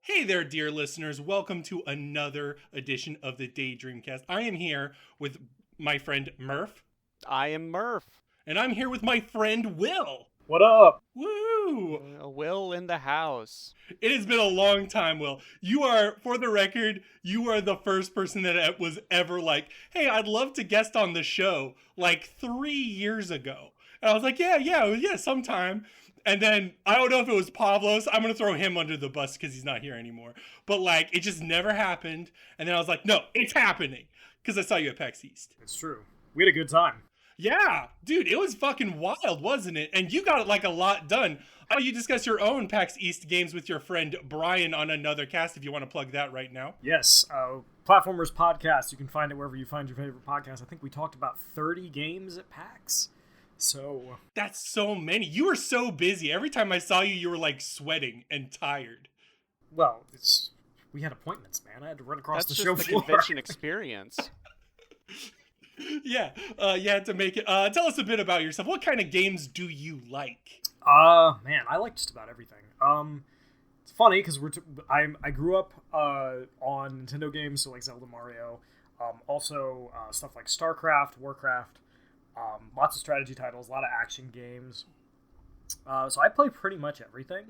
Hey there, dear listeners. Welcome to another edition of the Daydreamcast. I am here with my friend Murph. I am Murph. And I'm here with my friend Will. What up? Woo! Will in the house. It has been a long time, Will. You are, for the record, you are the first person that was ever like, hey, I'd love to guest on the show, like 3 years ago. And I was like, yeah, sometime. And then, I don't know if it was Pavlos. I'm going to throw him under the bus because he's not here anymore. But, like, it just never happened. And then I was like, no, it's happening. Because I saw you at PAX East. It's true. We had a good time. Yeah, dude, it was fucking wild, wasn't it? And you got, like, a lot done. I know you discussed your own PAX East games with your friend Brian on another cast, if you want to plug that right now. Yes, Platformers Podcast. You can find it wherever you find your favorite podcast. I think we talked about 30 games at PAX. So that's so many. You were so busy. Every time I saw you, you were like sweating and tired. Well, we had appointments, man. I had to run across the show floor. That's just the convention experience. Yeah, you had to make it. Tell us a bit about yourself. What kind of games do you like? Man, I like just about everything. It's funny because I grew up on Nintendo games, so like Zelda, Mario. Also stuff like StarCraft, Warcraft. Lots of strategy titles, a lot of action games. So I play pretty much everything.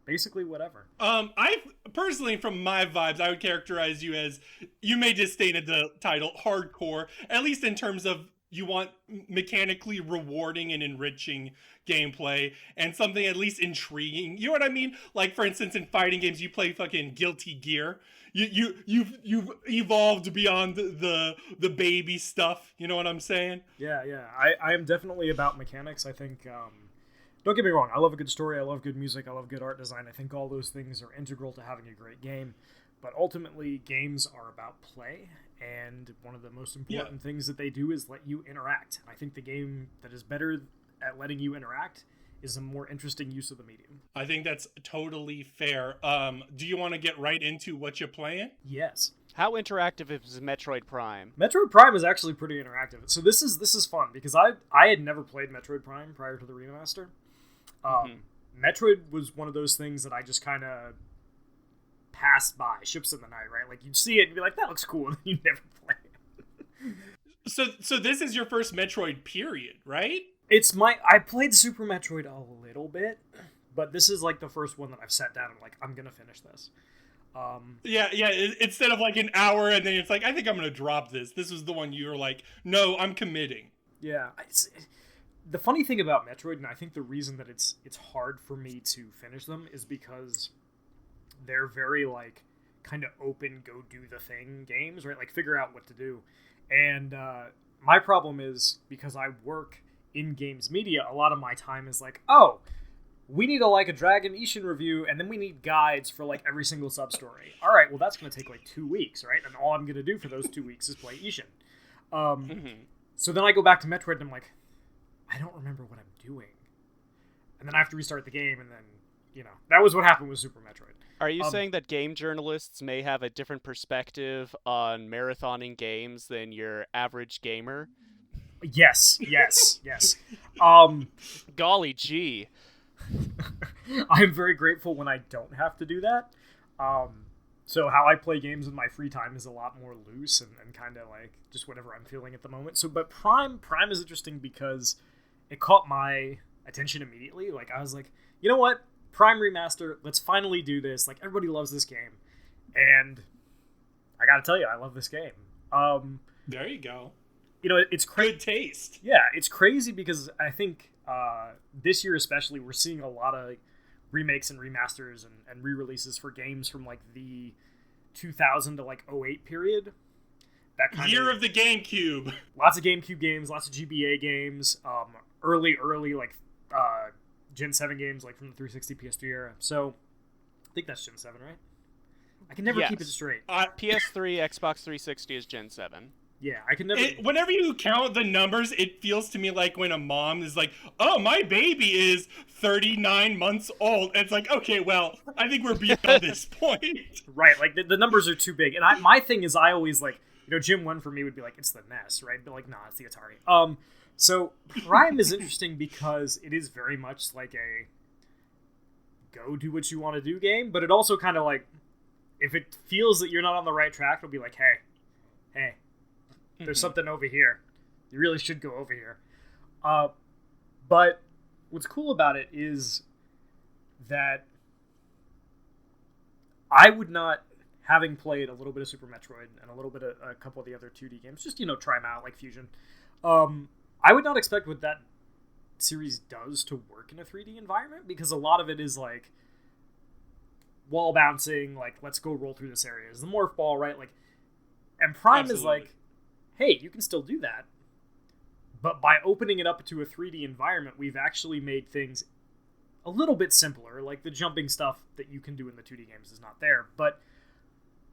Basically whatever. I personally, from my vibes, I would characterize you as, you may disdain the title, hardcore, at least in terms of you want mechanically rewarding and enriching gameplay and something at least intriguing. You know what I mean? Like, for instance, in fighting games, you play fucking Guilty Gear. You've evolved beyond the baby stuff. You know what I'm saying? Yeah. I am definitely about mechanics. I think, don't get me wrong, I love a good story, I love good music, I love good art design. I think all those things are integral to having a great game. But ultimately, games are about play, and one of the most important things that they do is let you interact. I think the game that is better at letting you interact is a more interesting use of the medium. I think that's totally fair. Do you want to get right into what you're playing? Yes. How interactive is Metroid Prime? Metroid Prime is actually pretty interactive. So this is fun because I had never played Metroid Prime prior to the remaster. Metroid was one of those things that I just kind of passed by, ships in the night, right? Like, you'd see it and be like, that looks cool, and you never play it. So this is your first Metroid period, right? I played Super Metroid a little bit, but this is like the first one that I've sat down and like, I'm gonna finish this. Instead of like an hour and then it's like, I think I'm gonna drop this. This was the one you were like, no, I'm committing. Yeah, the funny thing about Metroid, and I think the reason that it's hard for me to finish them, is because they're very like kind of open, go do the thing games, right? Like, figure out what to do. And my problem is, because I work in games media, a lot of my time is like, oh, we need a Dragon Ishin review, and then we need guides for like every single sub-story. All right, well, that's going to take like 2 weeks, right? And all I'm going to do for those 2 weeks is play Ishin. So then I go back to Metroid, and I'm like, I don't remember what I'm doing. And then I have to restart the game, and then, that was what happened with Super Metroid. Are you saying that game journalists may have a different perspective on marathoning games than your average gamer? Yes. Golly gee. I'm very grateful when I don't have to do that. So how I play games in my free time is a lot more loose and kind of like just whatever I'm feeling at the moment. But Prime is interesting because it caught my attention immediately. Like, I was like, you know what? Prime Remaster, let's finally do this. Like, everybody loves this game. And I gotta tell you, I love this game. There you go. It's crazy. Good taste. Yeah, it's crazy because I think this year especially, we're seeing a lot of remakes and remasters and re-releases for games from like the 2000 to like 08 period. That kind Year of the GameCube. Lots of GameCube games, lots of GBA games, early like Gen 7 games like from the 360 PS3 era. So I think that's Gen 7, right? I can never keep it straight. PS3, Xbox 360 is Gen 7. Yeah, I can never. Whenever you count the numbers, it feels to me like when a mom is like, "Oh, my baby is 39 months old." And it's like, okay, well, I think we're beyond this point. Right, like the numbers are too big. And my thing is, I always like, Gen 1 for me would be like, it's the NES, right? But like, nah, it's the Atari. So Prime is interesting because it is very much like a go do what you want to do game, but it also kind of like, if it feels that you're not on the right track, it'll be like, hey, there's something over here. You really should go over here. But what's cool about it is that I would not, having played a little bit of Super Metroid and a little bit of a couple of the other 2D games, just, try them out, like Fusion, I would not expect what that series does to work in a 3D environment, because a lot of it is like wall bouncing, like, let's go roll through this area. It's the morph ball, right? Like, and Prime is like, hey, you can still do that, but by opening it up to a 3D environment, we've actually made things a little bit simpler. Like, the jumping stuff that you can do in the 2D games is not there, but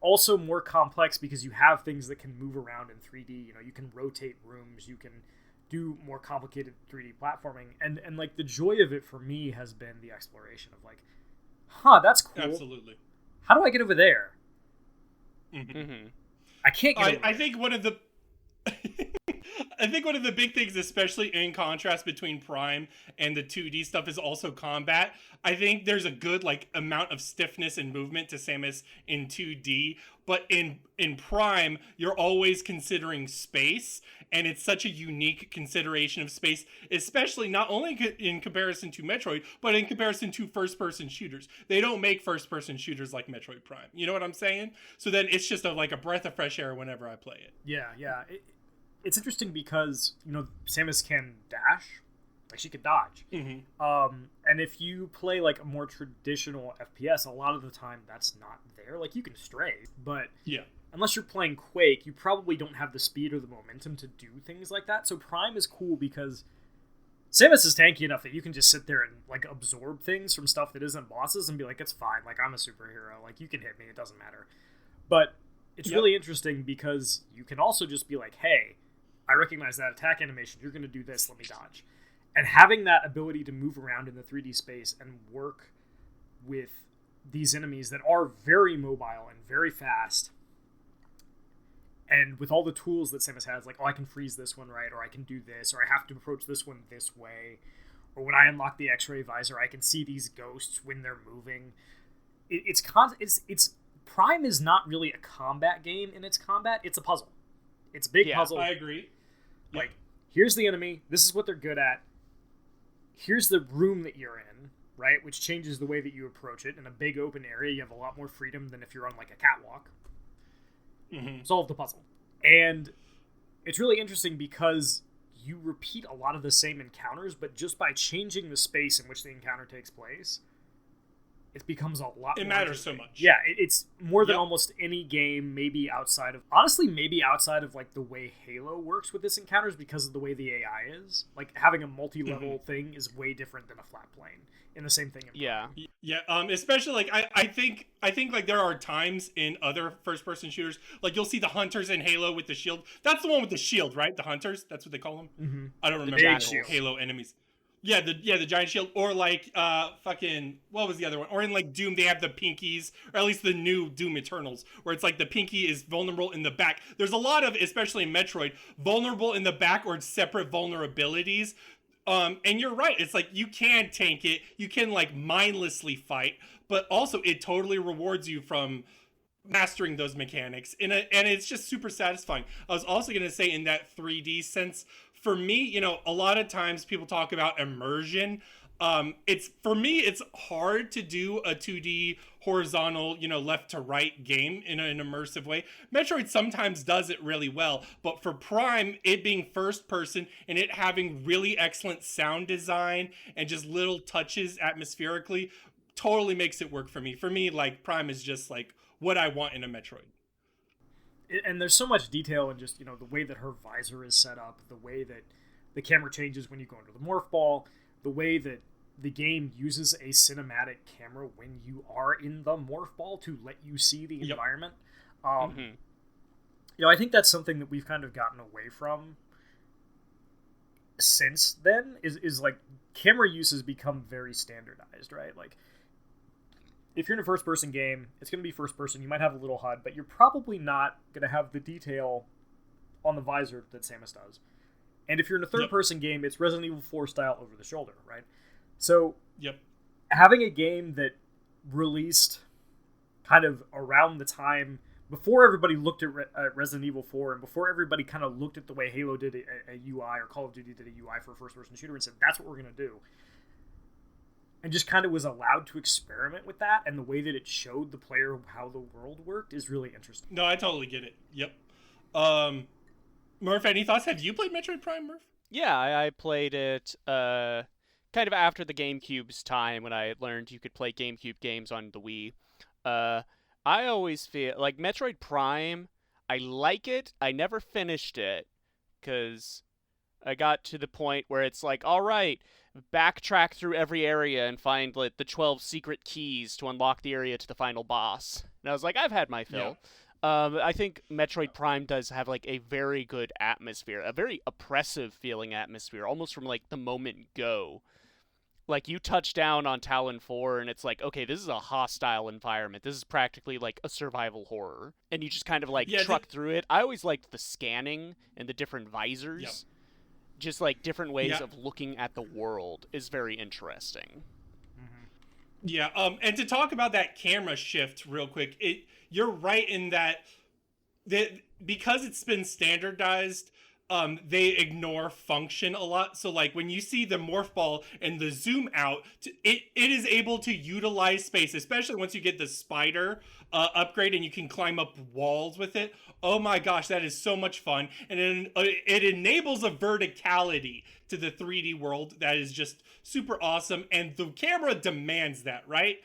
also more complex because you have things that can move around in 3D. You can rotate rooms, you can do more complicated 3D platforming, and like, the joy of it for me has been the exploration of like, that's cool. Absolutely. How do I get over there? Mm-hmm. I can't get over there. I think one of the I think one of the big things, especially in contrast between Prime and the 2D stuff, is also combat. I think there's a good amount of stiffness and movement to Samus in 2D, but in Prime, you're always considering space, and it's such a unique consideration of space, especially not only in comparison to Metroid, but in comparison to first-person shooters. They don't make first-person shooters like Metroid Prime. You know what I'm saying? So then it's just a breath of fresh air whenever I play it. Yeah. It's interesting because, Samus can dash. Like, she could dodge. Mm-hmm. And if you play, like, a more traditional FPS, a lot of the time that's not there. Like, you can stray, but unless you're playing Quake, you probably don't have the speed or the momentum to do things like that. So Prime is cool because Samus is tanky enough that you can just sit there and, like, absorb things from stuff that isn't bosses and be like, it's fine. Like, I'm a superhero. Like, you can hit me. It doesn't matter. But it's really interesting because you can also just be like, hey, I recognize that attack animation. You're going to do this. Let me dodge. And having that ability to move around in the 3D space and work with these enemies that are very mobile and very fast, and with all the tools that Samus has, like, I can freeze this one, right? Or I can do this, or I have to approach this one this way. Or when I unlock the X-ray visor, I can see these ghosts when they're moving. It's Prime is not really a combat game in its combat. It's a puzzle. It's a big puzzle. I agree. Like, here's the enemy. This is what they're good at. Here's the room that you're in, right? Which changes the way that you approach it. In a big open area, you have a lot more freedom than if you're on, like, a catwalk. Mm-hmm. Solve the puzzle. And it's really interesting because you repeat a lot of the same encounters, but just by changing the space in which the encounter takes place, it becomes a lot It more matters so much. Yeah, it's more than almost any game, maybe outside of like the way Halo works with its encounters, because of the way the AI is. Like, having a multi-level thing is way different than a flat plane. And the same thing in especially like I think like there are times in other first-person shooters, like you'll see the hunters in Halo with the shield. That's the one with the shield, right? The hunters, that's what they call them. Mm-hmm. I don't remember the Halo enemies. Yeah, the giant shield, or like what was the other one? Or in like Doom, they have the pinkies, or at least the new Doom Eternals, where it's like the pinky is vulnerable in the back. There's a lot of, especially in Metroid, vulnerable in the back or separate vulnerabilities. And you're right. It's like you can tank it, you can like mindlessly fight, but also it totally rewards you from mastering those mechanics. And it's just super satisfying. I was also gonna say, in that 3D sense, for me, a lot of times people talk about immersion. It's hard to do a 2D horizontal, left to right game in an immersive way. Metroid sometimes does it really well, but for Prime, it being first person and it having really excellent sound design and just little touches atmospherically, totally makes it work for me. For me, like, Prime is just like what I want in a Metroid. And there's so much detail in just, the way that her visor is set up, the way that the camera changes when you go into the morph ball, the way that the game uses a cinematic camera when you are in the morph ball to let you see the environment. You know, I think that's something that we've kind of gotten away from since then, is like camera use has become very standardized, right? Like, if you're in a first-person game, it's going to be first-person. You might have a little HUD, but you're probably not going to have the detail on the visor that Samus does. And if you're in a third-person game, it's Resident Evil 4 style over the shoulder, right? So, having a game that released kind of around the time before everybody looked at Resident Evil 4 and before everybody kind of looked at the way Halo did a UI or Call of Duty did a UI for a first-person shooter and said, that's what we're going to do. And just kind of was allowed to experiment with that, and the way that it showed the player how the world worked is really interesting. No, I totally get it. Yep. Murph, any thoughts? Have you played Metroid Prime, Murph? Yeah, I played it kind of after the GameCube's time when I learned you could play GameCube games on the Wii. I always feel like Metroid Prime, I like it. I never finished it because I got to the point where it's like, all right, backtrack through every area and find like the 12 secret keys to unlock the area to the final boss. And I was like, I've had my fill. I think Metroid Prime does have like a very good atmosphere, a very oppressive feeling atmosphere, almost from like the moment go. Like, you touch down on Talon 4, and it's like, okay, this is a hostile environment. This is practically, like, a survival horror. And you just kind of, like, truck through it. I always liked the scanning and the different visors. Just, like, different ways of looking at the world is very interesting. Yeah, and to talk about that camera shift real quick, you're right in that because it's been standardized, they ignore function a lot. So like when you see the morph ball and the zoom out, it is able to utilize space, especially once you get the spider upgrade and you can climb up walls with it. Oh my gosh, that is so much fun. And it enables a verticality to the 3D world that is just super awesome. And the camera demands that, right?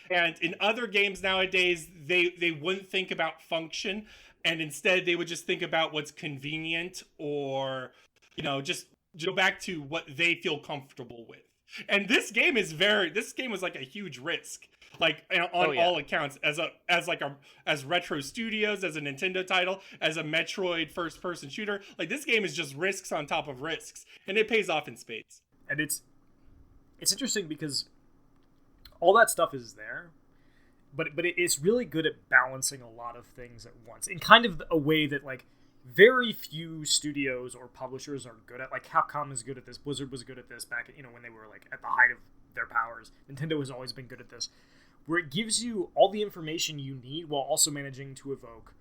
And in other games nowadays, they wouldn't think about function. And instead, they would just think about what's convenient or, you know, just go back to what they feel comfortable with. And this game was like a huge risk, like on all accounts, as Retro Studios, as a Nintendo title, as a Metroid first-person shooter. Like, this game is just risks on top of risks, and it pays off in spades. And it's interesting because all that stuff is there. But it's really good at balancing a lot of things at once in kind of a way that, like, very few studios or publishers are good at. Like, Capcom is good at this. Blizzard was good at this back, when they were, like, at the height of their powers. Nintendo has always been good at this, where it gives you all the information you need while also managing to evoke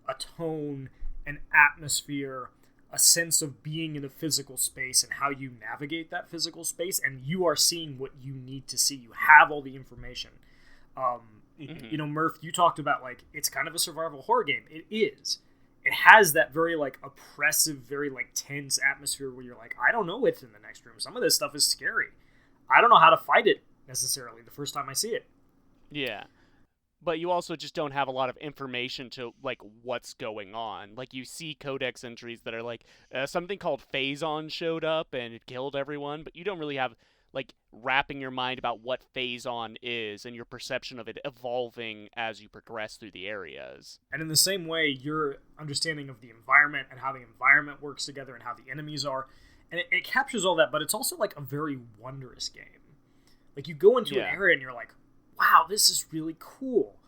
a tone, an atmosphere, a sense of being in a physical space and how you navigate that physical space, and you are seeing what you need to see. You have all the information. Murph, you talked about, like, it's kind of a survival horror game. It is. It has that very, like, oppressive, very, like, tense atmosphere where you're like, I don't know what's in the next room. Some of this stuff is scary. I don't know how to fight it, necessarily, the first time I see it. Yeah. But you also just don't have a lot of information to, like, what's going on. Like, you see codex entries that are like, something called Phazon showed up and it killed everyone, but you don't really have, like, wrapping your mind about what Phazon is and your perception of it evolving as you progress through the areas. And in the same way, your understanding of the environment and how the environment works together and how the enemies are, and it captures all that, but it's also, like, a very wondrous game. Like, you go into an area and you're like, wow, this is really cool.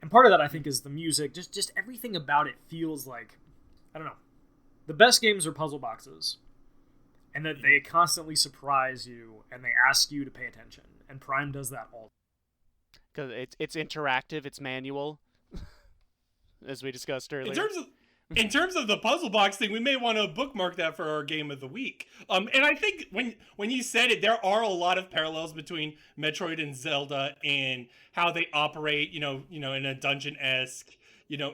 And part of that, I think, is the music. Just everything about it feels like, I don't know. The best games are puzzle boxes. And that they constantly surprise you, and they ask you to pay attention. And Prime does that all. Because it's interactive, it's manual, as we discussed earlier. In terms of the puzzle box thing, we may want to bookmark that for our game of the week. And I think when you said it, there are a lot of parallels between Metroid and Zelda and how they operate, in a dungeon-esque,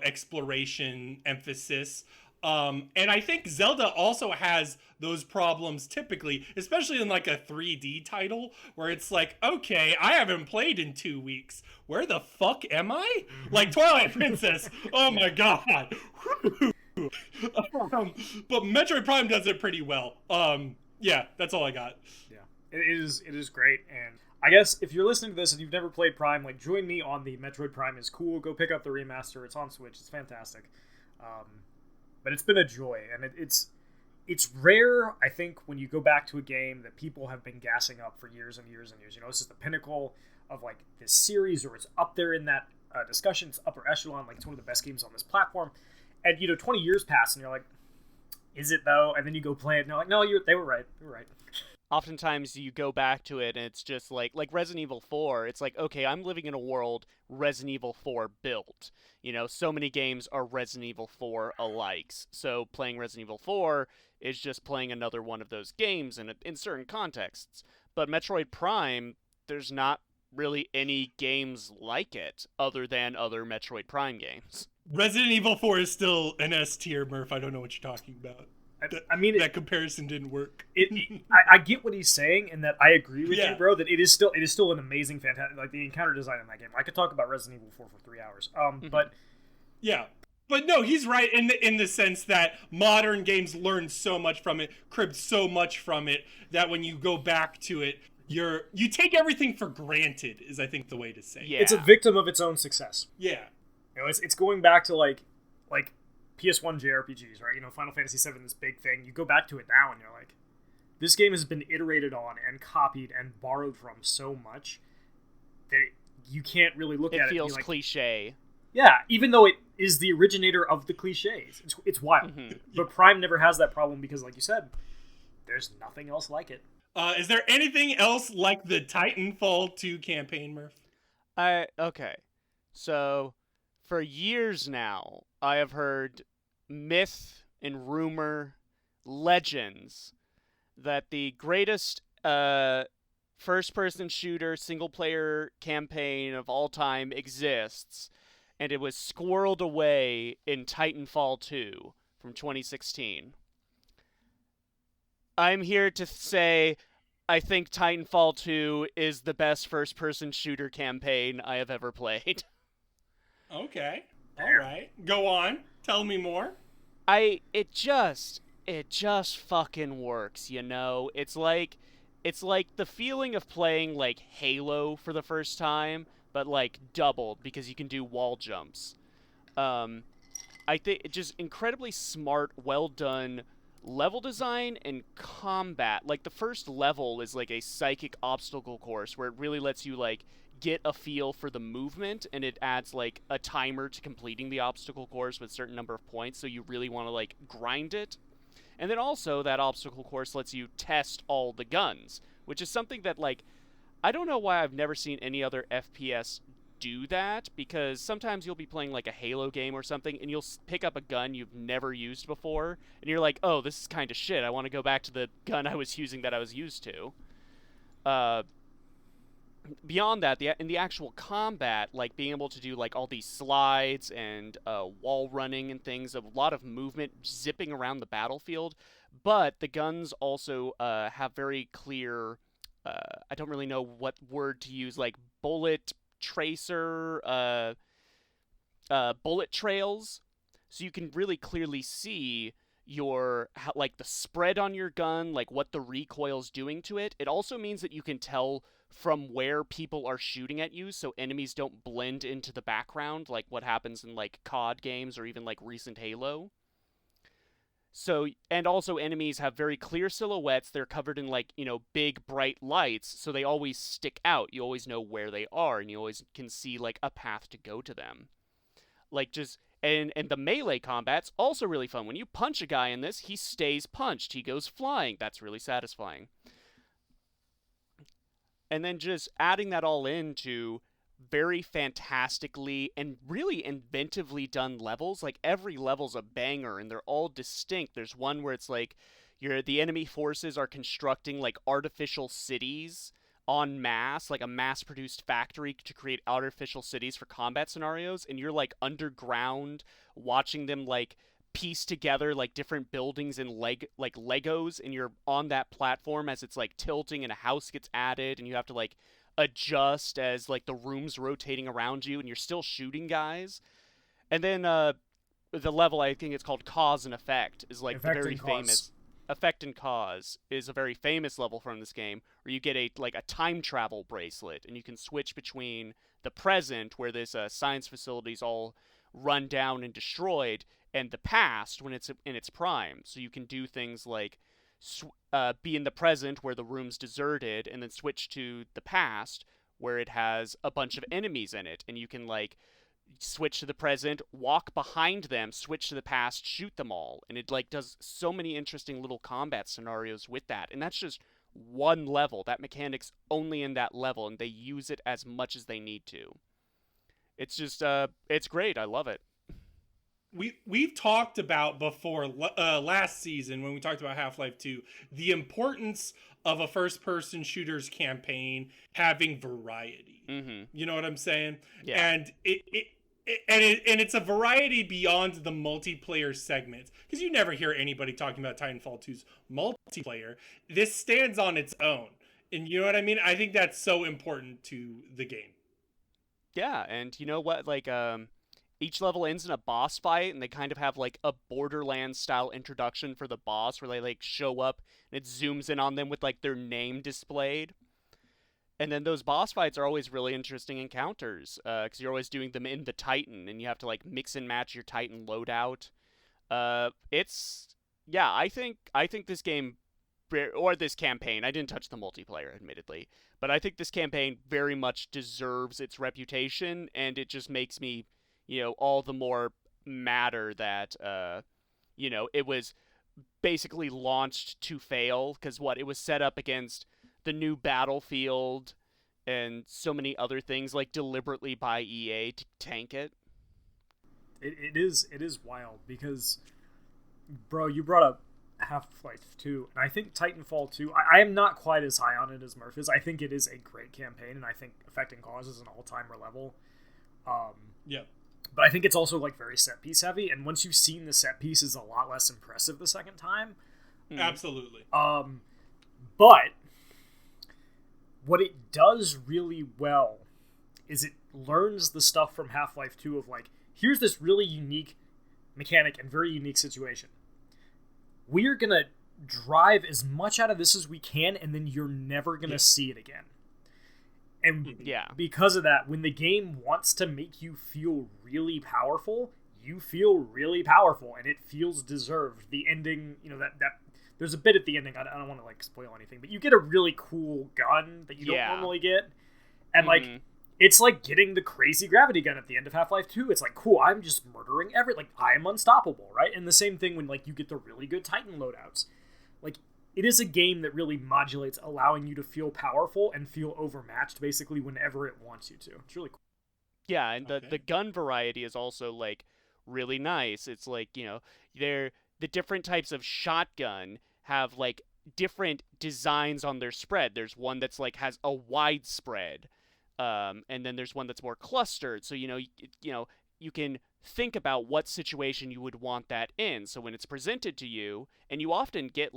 exploration emphasis. And I think Zelda also has those problems typically, especially in like a 3D title where it's like, okay, I haven't played in 2 weeks. Where the fuck am I? Like Twilight Princess. Oh my god. But Metroid Prime does it pretty well. Yeah, that's all I got. Yeah. It is great, and I guess if you're listening to this and you've never played Prime, like join me on the Metroid Prime is cool. Go pick up the remaster. It's on Switch. It's fantastic. But it's been a joy, and it's rare, I think, when you go back to a game that people have been gassing up for years and years and years. You know, this is the pinnacle of like this series, or it's up there in that discussion. It's upper echelon, like it's one of the best games on this platform. And 20 years pass, and you're like, is it though? And then you go play it, and you're like, no, they were right. They were right. Oftentimes you go back to it and it's just like Resident Evil 4, it's like, okay, I'm living in a world Resident Evil 4 built. So many games are Resident Evil 4 alikes. So playing Resident Evil 4 is just playing another one of those games in certain contexts. But Metroid Prime, there's not really any games like it other than other Metroid Prime games. Resident Evil 4 is still an S tier, Murph. I don't know what you're talking about. I mean, that comparison didn't work. I get what he's saying, and that I agree with you, bro. That it is still an amazing, fantastic, like the encounter design in that game. I could talk about Resident Evil 4 for 3 hours. But yeah, but no, he's right in the sense that modern games learn so much from it, cribbed so much from it, that when you go back to it, you take everything for granted. Is I think the way to say it. Yeah. It's a victim of its own success. Yeah, it's going back to like PS1 JRPGs, right? Final Fantasy VII, this big thing. You go back to it now and you're like, this game has been iterated on and copied and borrowed from so much that you can't really look at it. It feels like, cliche. Yeah, even though it is the originator of the cliches. It's wild. Mm-hmm. But Prime never has that problem because, like you said, there's nothing else like it. Is there anything else like the Titanfall 2 campaign, Murph? Okay. So, for years now, I have heard myth and rumor, legends, that the greatest first-person shooter single-player campaign of all time exists, and it was squirreled away in Titanfall 2 from 2016. I'm here to say I think Titanfall 2 is the best first-person shooter campaign I have ever played. Okay. All right. Go on. Tell me more. It just fucking works, It's like the feeling of playing like Halo for the first time, but like doubled because you can do wall jumps. I think it's just incredibly smart, well done level design and combat. Like the first level is like a psychic obstacle course where it really lets you like get a feel for the movement, and it adds like a timer to completing the obstacle course with a certain number of points, so you really want to like grind it. And then also that obstacle course lets you test all the guns, which is something that like I don't know why I've never seen any other FPS do that, because sometimes you'll be playing like a Halo game or something and you'll pick up a gun you've never used before and you're like, oh, this is kind of shit, I want to go back to the gun I was using that I was used to. Beyond that, in the actual combat, like being able to do like all these slides and wall running and things, a lot of movement zipping around the battlefield, but the guns also have very clear, I don't really know what word to use, like bullet tracer, bullet trails, so you can really clearly see like the spread on your gun, like what the recoil's doing to it. It also means that you can tell from where people are shooting at you, so enemies don't blend into the background like what happens in like COD games or even like recent Halo. So, and also enemies have very clear silhouettes. They're covered in like, big bright lights, so they always stick out. You always know where they are, and you always can see like a path to go to them. Like just and the melee combat's also really fun. When you punch a guy in this, he stays punched. He goes flying. That's really satisfying. And then just adding that all into very fantastically and really inventively done levels. Like every level's a banger and they're all distinct. There's one where it's like the enemy forces are constructing like artificial cities en masse, like a mass-produced factory to create artificial cities for combat scenarios, and you're like underground watching them like piece together like different buildings and like Legos, and you're on that platform as it's like tilting and a house gets added and you have to like adjust as like the room's rotating around you and you're still shooting guys. And then the level, I think it's called Cause and Effect, is like Effect very and famous. Effect and Cause is a very famous level from this game where you get a time travel bracelet, and you can switch between the present, where this science facility is all run down and destroyed, and the past when it's in its prime. So you can do things like be in the present where the room's deserted, and then switch to the past where it has a bunch of enemies in it, and you can switch to the present, walk behind them, switch to the past, shoot them all, and it does so many interesting little combat scenarios with that. And that's just one level. That mechanic's only in that level, and they use it as much as they need to. It's just it's great. I love it. We've talked about before last season when we talked about Half-Life 2 the importance of a first-person shooter's campaign having variety. Mm-hmm. You know what I'm saying? Yeah. And it's a variety beyond the multiplayer segments, because you never hear anybody talking about Titanfall 2's multiplayer. This stands on its own, and you know what I mean? I think that's so important to the game. Yeah, and you know what? Each level ends in a boss fight, and they kind of have a Borderlands style introduction for the boss, where they show up and it zooms in on them with their name displayed. And then those boss fights are always really interesting encounters, because you're always doing them in the Titan, and you have to mix and match your Titan loadout. I think this game, or this campaign, I didn't touch the multiplayer, admittedly, but I think this campaign very much deserves its reputation, and it just makes me, all the more matter that, it was basically launched to fail, because it was set up against the new Battlefield and so many other things, deliberately by EA to tank it. It is wild, because, bro, you brought up Half-Life 2, and I think Titanfall 2, I am not quite as high on it as Murph is. I think it is a great campaign, and I think Effect and Cause is an all-timer level. Yeah. But I think it's also very set piece heavy, and once you've seen the set piece, is a lot less impressive the second time. Absolutely. But what it does really well is it learns the stuff from Half-Life 2 of here's this really unique mechanic and very unique situation. We're gonna drive as much out of this as we can, and then you're never gonna see it again. And because of that, when the game wants to make you feel really powerful, you feel really powerful, and it feels deserved. The ending, that there's a bit at the ending, I don't want to spoil anything, but you get a really cool gun that you don't normally get. And it's getting the crazy gravity gun at the end of Half-Life 2. It's cool, I'm just murdering I am unstoppable, right? And the same thing when you get the really good Titan loadouts. It is a game that really modulates, allowing you to feel powerful and feel overmatched basically whenever it wants you to. It's really cool. Yeah, and the gun variety is also really nice. It's the different types of shotgun have different designs on their spread. There's one that's has a wide spread, and then there's one that's more clustered. So you can think about what situation you would want that in. So when it's presented to you, and you often get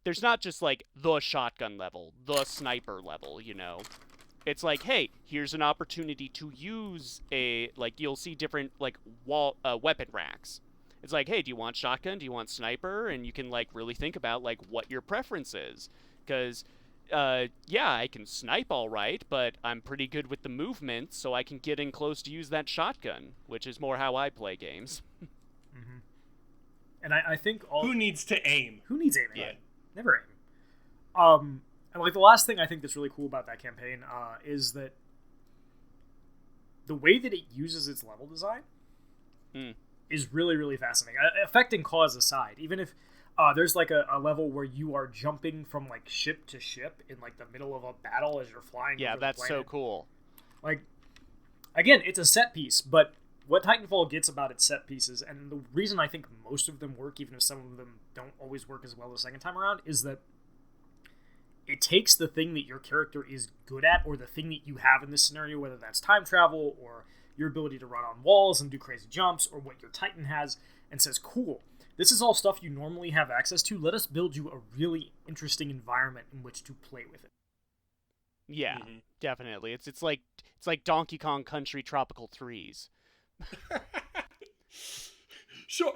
there's not just the shotgun level, the sniper level, It's hey, here's an opportunity to use you'll see different weapon racks. It's hey, do you want shotgun? Do you want sniper? And you can really think about what your preference is. Because I can snipe all right, but I'm pretty good with the movement, so I can get in close to use that shotgun, which is more how I play games. Mm-hmm. And I think who needs to aim? Who needs aiming? Yeah. Never aim. And the last thing I think that's really cool about that campaign is that the way that it uses its level design is really, really fascinating. Effect and Cause aside, even if there's a level where you are jumping from ship to ship in the middle of a battle as you're flying. Yeah, that's so cool. Again, it's a set piece, but what Titanfall gets about its set pieces, and the reason I think most of them work, even if some of them don't always work as well the second time around, is that it takes the thing that your character is good at, or the thing that you have in this scenario, whether that's time travel, or your ability to run on walls and do crazy jumps, or what your Titan has, and says, cool, this is all stuff you normally have access to, let us build you a really interesting environment in which to play with it. Yeah, definitely. It's like Donkey Kong Country Tropical Freeze. Sure.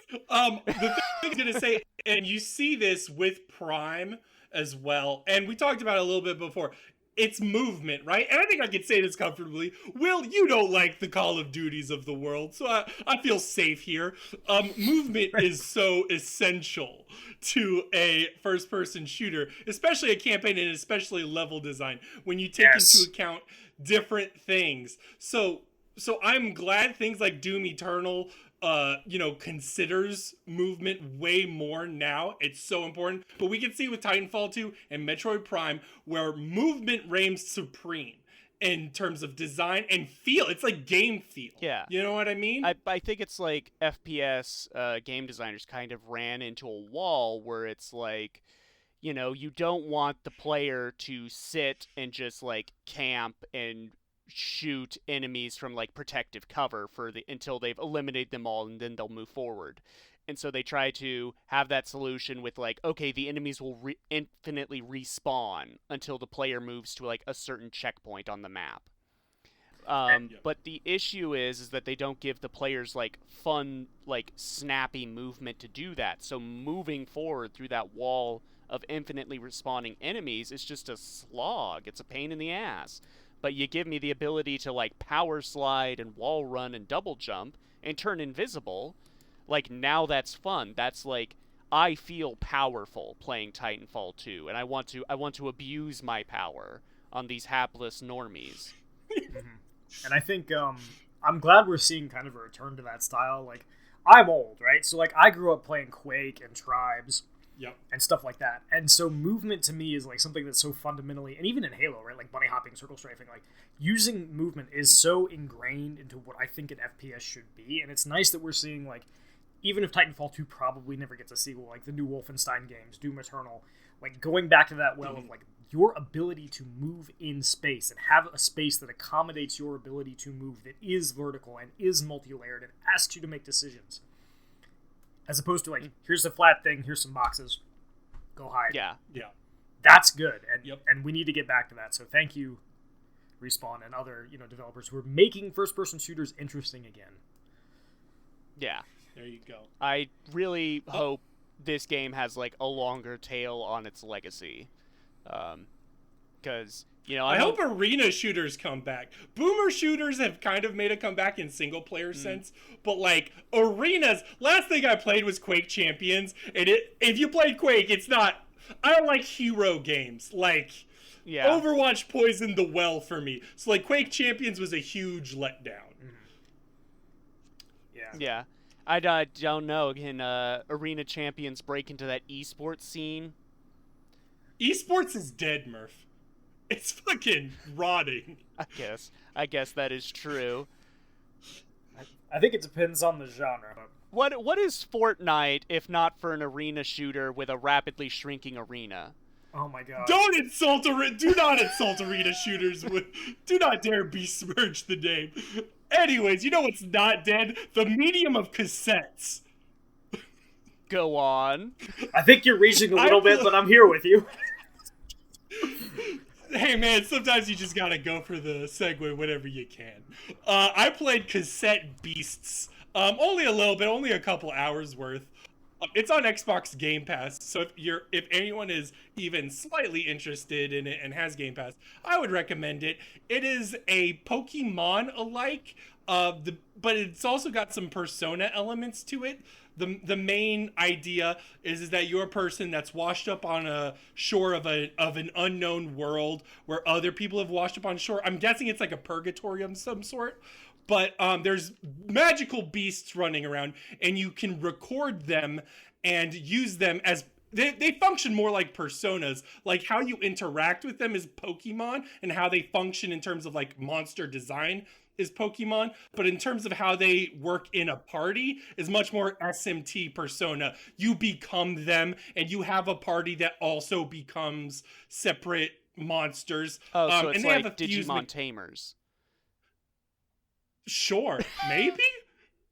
The thing I was gonna say, and you see this with Prime as well, and we talked about it a little bit before. It's movement, right? And I think I can say this comfortably. Will, you don't like the Call of Duties of the world, so I feel safe here. Movement is so essential to a first-person shooter, especially a campaign and especially level design, when you take into account different things. So I'm glad things like Doom Eternal considers movement way more now. It's so important. But we can see with Titanfall 2 and Metroid Prime where movement reigns supreme in terms of design and feel. It's like game feel. Yeah. You know what I mean? I think it's like FPS game designers kind of ran into a wall where it's like, you don't want the player to sit and just like camp and shoot enemies from like protective cover until they've eliminated them all, and then they'll move forward. And so they try to have that solution with like, okay, the enemies will infinitely respawn until the player moves to like a certain checkpoint on the map. But the issue is that they don't give the players like fun, like snappy movement to do that. So moving forward through that wall of infinitely respawning enemies is just a slog. It's a pain in the ass. But you give me the ability to like power slide and wall run and double jump and turn invisible. Like, now that's fun. That's like, I feel powerful playing Titanfall 2, and I want to abuse my power on these hapless normies. And I think I'm glad we're seeing kind of a return to that style. Like, I'm old, right? So like I grew up playing Quake and Tribes. Yep. And stuff like that. And so movement to me is like something that's so fundamentally, and even in Halo, right, like bunny hopping, circle strafing, like using movement is so ingrained into what I think an FPS should be. And it's nice that we're seeing, like, even if Titanfall 2 probably never gets a sequel, like the new Wolfenstein games, Doom Eternal, like going back to that well of like your ability to move in space and have a space that accommodates your ability to move, that is vertical and is multi-layered and asks you to make decisions. As opposed to like, here's a flat thing, here's some boxes, go hide. Yeah. That's good, and we need to get back to that. So thank you, Respawn and other developers who are making first-person shooters interesting again. Yeah. There you go. I really hope this game has like a longer tail on its legacy, because I hope arena shooters come back. Boomer shooters have kind of made a comeback in single player sense, but like arenas, last thing I played was Quake Champions, and if you played Quake, it's not. I don't like hero games. Like, Overwatch poisoned the well for me. So like Quake Champions was a huge letdown. Yeah. I don't know. Can arena champions break into that esports scene? Esports is dead, Murph. It's fucking rotting. I guess that is true. I think it depends on the genre. What is Fortnite if not for an arena shooter with a rapidly shrinking arena? Oh my god. Do not insult arena shooters. Do not dare besmirch the name. Anyways, you know what's not dead? The medium of cassettes. Go on. I think you're reaching a little bit, but I'm here with you. Hey man, sometimes you just gotta go for the segue whenever you can. I played Cassette Beasts. Only a little bit, only a couple hours worth. It's on Xbox Game Pass, so if anyone is even slightly interested in it and has Game Pass, I would recommend it. It is a Pokemon-alike, but it's also got some Persona elements to it. The main idea is that you're a person that's washed up on a shore of an unknown world where other people have washed up on shore. I'm guessing it's like a purgatory of some sort. But there's magical beasts running around, and you can record them and use them as... They function more like personas. Like, how you interact with them is Pokemon, and how they function in terms of, like, monster design is Pokemon. But in terms of how they work in a party is much more SMT Persona. You become them, and you have a party that also becomes separate monsters. Oh, so it's and they like have a Digimon Tamers. Sure, maybe?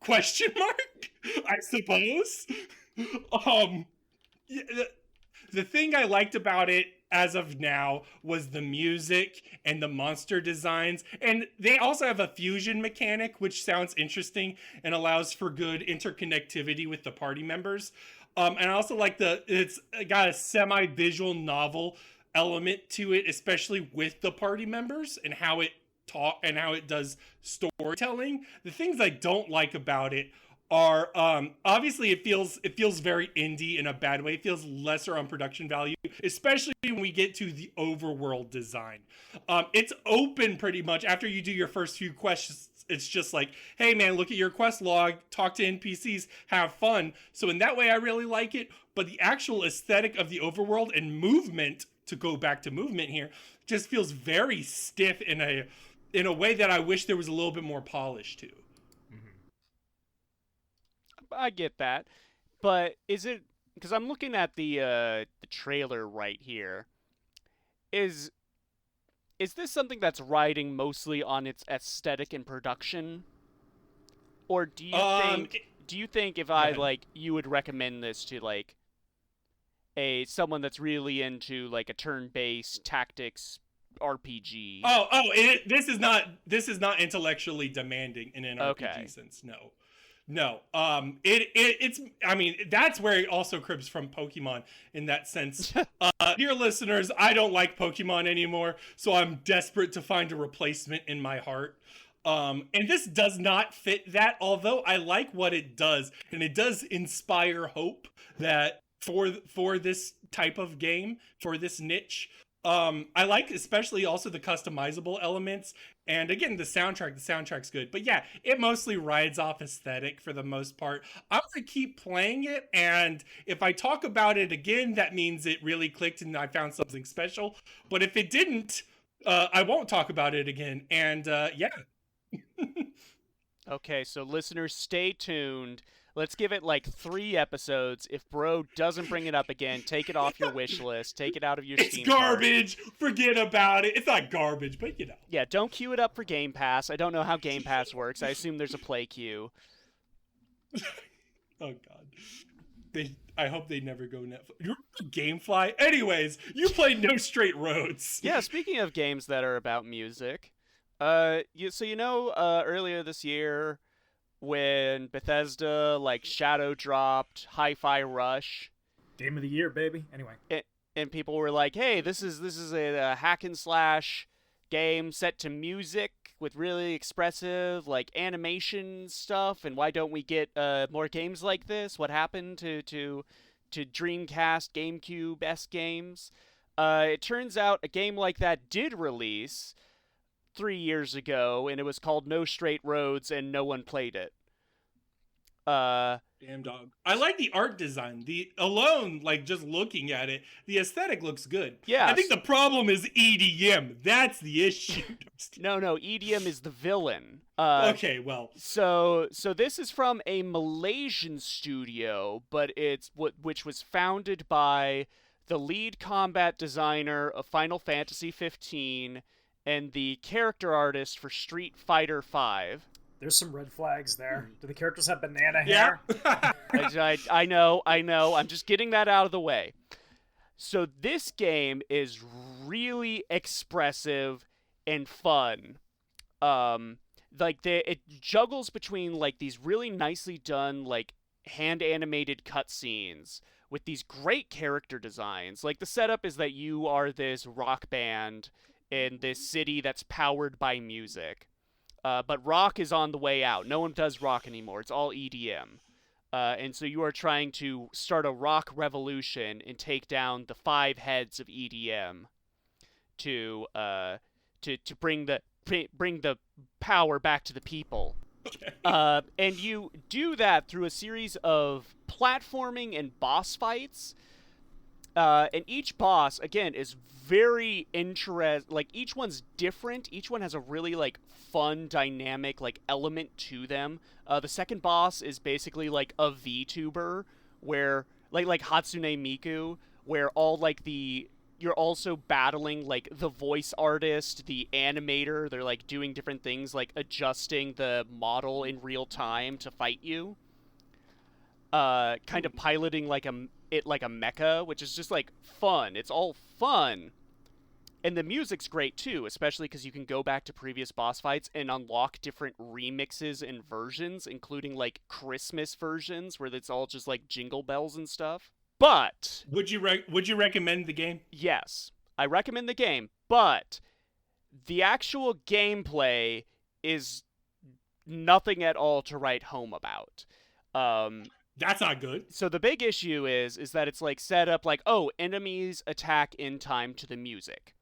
Question mark? I suppose. The thing I liked about it, as of now was the music and the monster designs. And they also have a fusion mechanic, which sounds interesting and allows for good interconnectivity with the party members. And I also like it's got a semi-visual novel element to it, especially with the party members and how it does storytelling. The things I don't like about it are obviously it feels very indie in a bad way. It feels lesser on production value, especially when we get to the overworld design. It's open pretty much after you do your first few quests. It's just like, hey man, look at your quest log, talk to NPCs, have fun. So in that way, I really like it. But the actual aesthetic of the overworld and movement, to go back to movement here, just feels very stiff in a way that I wish there was a little bit more polish to. I get that, but is it, because I'm looking at the trailer right here, is this something that's riding mostly on its aesthetic and production, or do you think if you would recommend this to like someone that's really into like a turn-based tactics RPG? This is not intellectually demanding in an RPG sense. No. It's, I mean, that's where it also cribs from Pokemon in that sense. Dear listeners, I don't like Pokemon anymore, so I'm desperate to find a replacement in my heart. And this does not fit that, although I like what it does, and it does inspire hope that for this type of game, for this niche. I like especially also the customizable elements, and again the soundtrack's good, but yeah, it mostly rides off aesthetic for the most part. I'm gonna keep playing it, and if I talk about it again, that means it really clicked and I found something special. But if it didn't, I won't talk about it again. And yeah. Okay, so listeners, stay tuned. Let's give it like 3 episodes. If bro doesn't bring it up again, take it off your wish list. Take it out of your Steam It's garbage. cart. Forget about it. It's not garbage, but you know. Yeah, don't queue it up for Game Pass. I don't know how Game Pass works. I assume there's a play queue. Oh god. I hope they never go Netflix. You're Gamefly. Anyways, you played No Straight Roads. Yeah, speaking of games that are about music, earlier this year, when Bethesda like shadow dropped Hi-Fi Rush, game of the year, baby. Anyway, and people were like, "Hey, this is a hack and slash game set to music with really expressive like animation stuff, and why don't we get more games like this? What happened to Dreamcast, GameCube-esque games?" It turns out a game like that did release 3 years ago, and it was called No Straight Roads, and no one played it. Damn dog. I like the art design. Like just looking at it, the aesthetic looks good. Yeah. I think the problem is EDM. That's the issue. No, EDM is the villain. Okay, well. So this is from a Malaysian studio, but which was founded by the lead combat designer of Final Fantasy 15 and the character artist for Street Fighter 5. There's some red flags there. Do the characters have banana hair? Yeah. I know. I'm just getting that out of the way. So this game is really expressive and fun. It juggles between like these really nicely done like hand animated cutscenes with these great character designs. Like the setup is that you are this rock band in this city that's powered by music. But rock is on the way out. No one does rock anymore. It's all EDM. And so you are trying to start a rock revolution and take down the 5 heads of EDM to bring the power back to the people. Okay. And you do that through a series of platforming and boss fights. And each boss, again, is very like each one's different. Each one has a really like fun dynamic like element to them. The second boss is basically like a VTuber where like Hatsune Miku, where all like you're also battling like the voice artist, the animator. They're like doing different things like adjusting the model in real time to fight you. Kind of piloting like a mecha, which is just like fun. It's all fun. And the music's great too, especially because you can go back to previous boss fights and unlock different remixes and versions, including like Christmas versions where it's all just like jingle bells and stuff. But would you recommend the game? Yes, I recommend the game, but the actual gameplay is nothing at all to write home about. That's not good. So the big issue is that it's like set up like, oh, enemies attack in time to the music.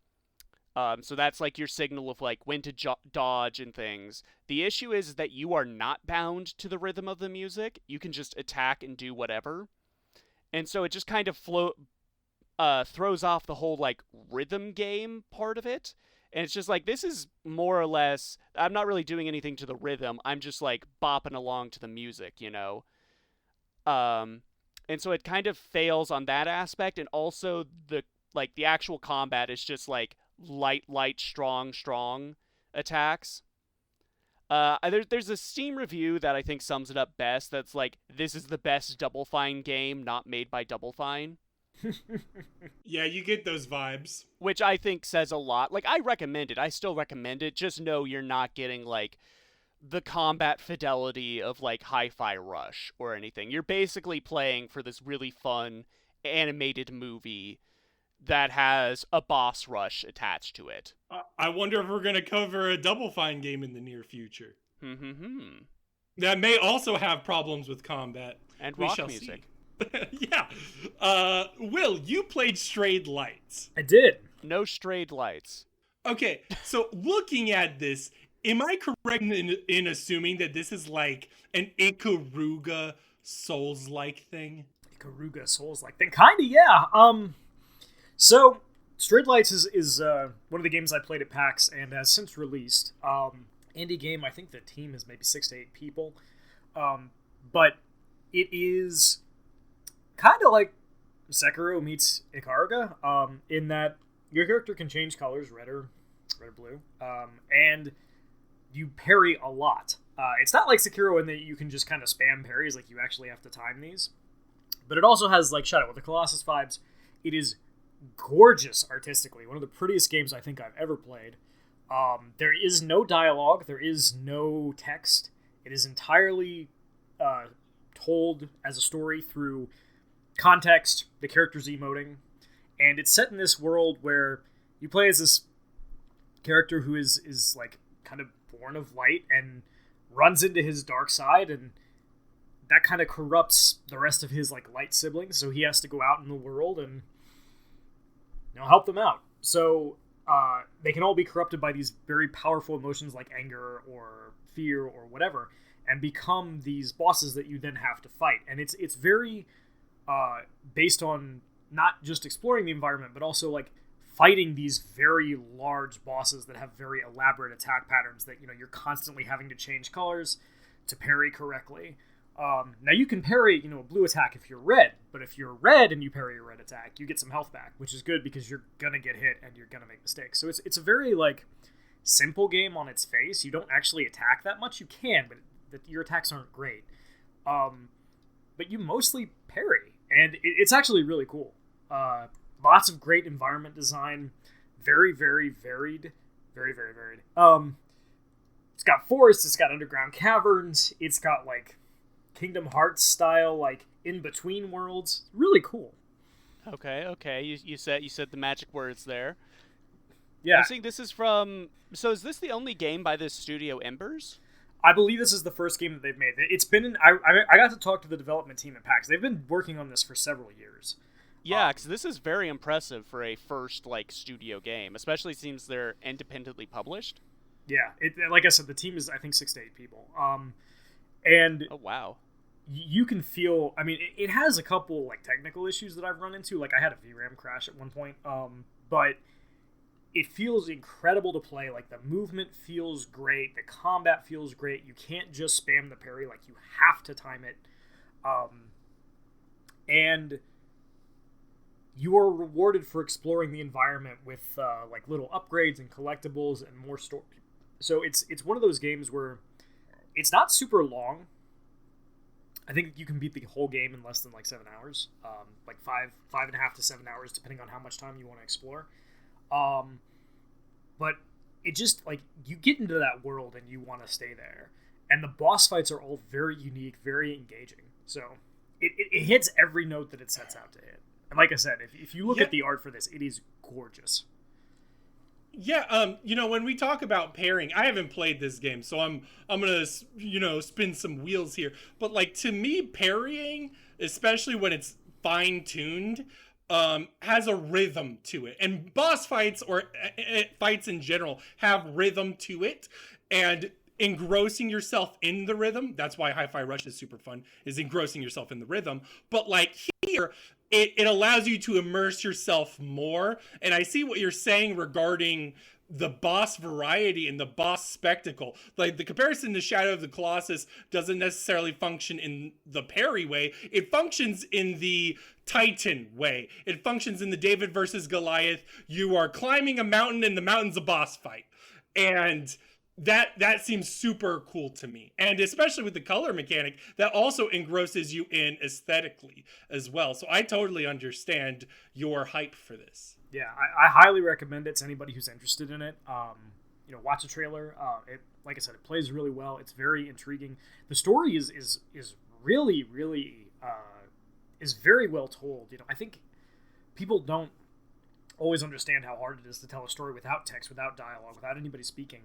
So that's like your signal of like when to dodge and things. The issue is that you are not bound to the rhythm of the music. You can just attack and do whatever. And so it just kind of throws off the whole like rhythm game part of it. And it's just like, this is more or less, I'm not really doing anything to the rhythm. I'm just like bopping along to the music, you know? And so it kind of fails on that aspect. And also the actual combat is just like light, strong attacks. There's a Steam review that I think sums it up best. That's like, this is the best Double Fine game not made by Double Fine. Yeah, you get those vibes. Which I think says a lot. Like, I recommend it. I still recommend it. Just know you're not getting, like, the combat fidelity of, like, Hi-Fi Rush or anything. You're basically playing for this really fun animated movie that has a boss rush attached to it. I wonder if we're going to cover a Double Fine game in the near future. That may also have problems with combat. And rock music. Yeah. Will, you played Strayed Lights. I did. No strayed lights. Okay, so looking at this, am I correct in assuming that this is like an Ikaruga Souls-like thing? Ikaruga Souls-like thing? Kinda, yeah. So, Strayed Lights is one of the games I played at PAX and has since released. Indie game, I think the team is maybe 6 to 8 people. But it is kind of like Sekiro meets Ikaruga, in that your character can change colors, red or blue, and you parry a lot. It's not like Sekiro in that you can just kind of spam parries, like you actually have to time these. But it also has like Shadow of the Colossus vibes. It is gorgeous artistically. One of the prettiest games I think I've ever played. There is no dialogue. There is no text. It is entirely told as a story through context, the characters emoting, and it's set in this world where you play as this character who is like kind of born of light and runs into his dark side, and that kind of corrupts the rest of his like light siblings, so he has to go out in the world and help them out. So they can all be corrupted by these very powerful emotions like anger or fear or whatever, and become these bosses that you then have to fight. And it's very based on not just exploring the environment, but also like fighting these very large bosses that have very elaborate attack patterns that you're constantly having to change colors to parry correctly. Now you can parry a blue attack if you're red, but if you're red and you parry a red attack, you get some health back, which is good because you're gonna get hit and you're gonna make mistakes. So it's a very like simple game on its face. You don't actually attack that much. You can, but your attacks aren't great. But you mostly parry, and it's actually really cool. Lots of great environment design, very, very varied, very, very varied. It's got forests, it's got underground caverns, it's got like Kingdom Hearts style, like in between worlds. Really cool. Okay. You said the magic words there. Yeah. I'm saying this is from. So is this the only game by this studio, Embers? I believe this is the first game that they've made. It's been. I got to talk to the development team at PAX. They've been working on this for several years. Yeah, because this is very impressive for a first like studio game, especially since they're independently published. Yeah, like I said, the team is I think 6 to 8 people. And oh wow, you can feel. I mean, it has a couple like technical issues that I've run into. Like I had a VRAM crash at one point, but it feels incredible to play. Like the movement feels great, the combat feels great. You can't just spam the parry; like you have to time it. And you are rewarded for exploring the environment with like little upgrades and collectibles and more story. So it's one of those games where it's not super long. I think you can beat the whole game in less than like 7 hours, like 5.5 to 7 hours, depending on how much time you want to explore. But it just, like, you get into that world and you want to stay there. And the boss fights are all very unique, very engaging. So it hits every note that it sets out to hit. And like I said, if you look at the art for this, it is gorgeous. Yeah, when we talk about pairing, I haven't played this game, so I'm gonna, spin some wheels here. But, like, to me, parrying, especially when it's fine-tuned, has a rhythm to it. And boss fights, or fights in general, have rhythm to it. And engrossing yourself in the rhythm, that's why Hi-Fi Rush is super fun, is engrossing yourself in the rhythm. But, like, here, it allows you to immerse yourself more. And I see what you're saying regarding the boss variety and the boss spectacle. Like, the comparison to Shadow of the Colossus doesn't necessarily function in the parry way. It functions in the Titan way. It functions in the David versus Goliath. You are climbing a mountain and the mountain's a boss fight. And that seems super cool to me. And especially with the color mechanic, that also engrosses you in aesthetically as well. So I totally understand your hype for this. Yeah, I highly recommend it to anybody who's interested in it. Watch a trailer. Like I said, it plays really well. It's very intriguing. The story is really, really is very well told. I think people don't always understand how hard it is to tell a story without text, without dialogue, without anybody speaking.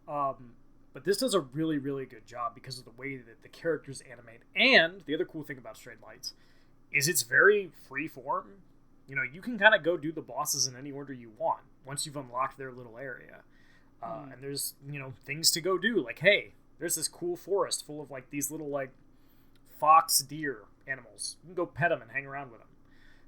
But this does a really, really good job because of the way that the characters animate. And the other cool thing about Strayed Lights is it's very free form. You can kind of go do the bosses in any order you want once you've unlocked their little area. And there's, things to go do. Like, hey, there's this cool forest full of, like, these little, like, fox deer animals. You can go pet them and hang around with them.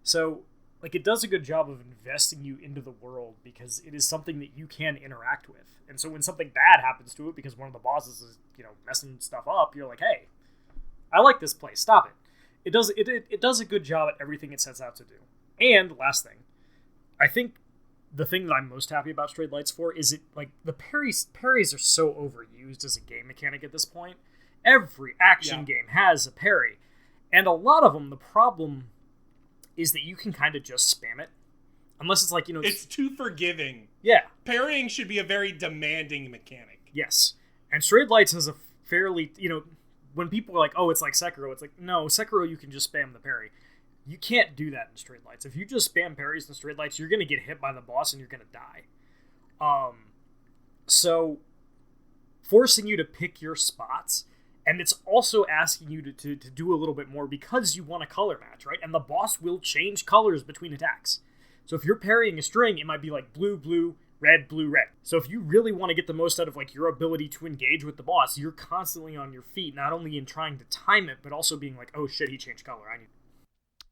So, like, it does a good job of investing you into the world because it is something that you can interact with. And so when something bad happens to it because one of the bosses is, messing stuff up, you're like, hey, I like this place. Stop it. It does a good job at everything it sets out to do. And last thing, I think the thing that I'm most happy about Strayed Lights for is it, like, the parries are so overused as a game mechanic at this point. Every action game has a parry. And a lot of them, the problem is that you can kind of just spam it. Unless it's like, It's too forgiving. Yeah. Parrying should be a very demanding mechanic. Yes. And Strayed Lights has a fairly, when people are like, oh, it's like Sekiro, it's like, no, Sekiro you can just spam the parry. You can't do that in Strayed Lights. If you just spam parries in Strayed Lights, you're going to get hit by the boss and you're going to die. So, forcing you to pick your spots, and it's also asking you to do a little bit more because you want a color match, right? And the boss will change colors between attacks. So if you're parrying a string, it might be like blue, blue, red, blue, red. So if you really want to get the most out of, like, your ability to engage with the boss, you're constantly on your feet, not only in trying to time it, but also being like, oh shit, he changed color.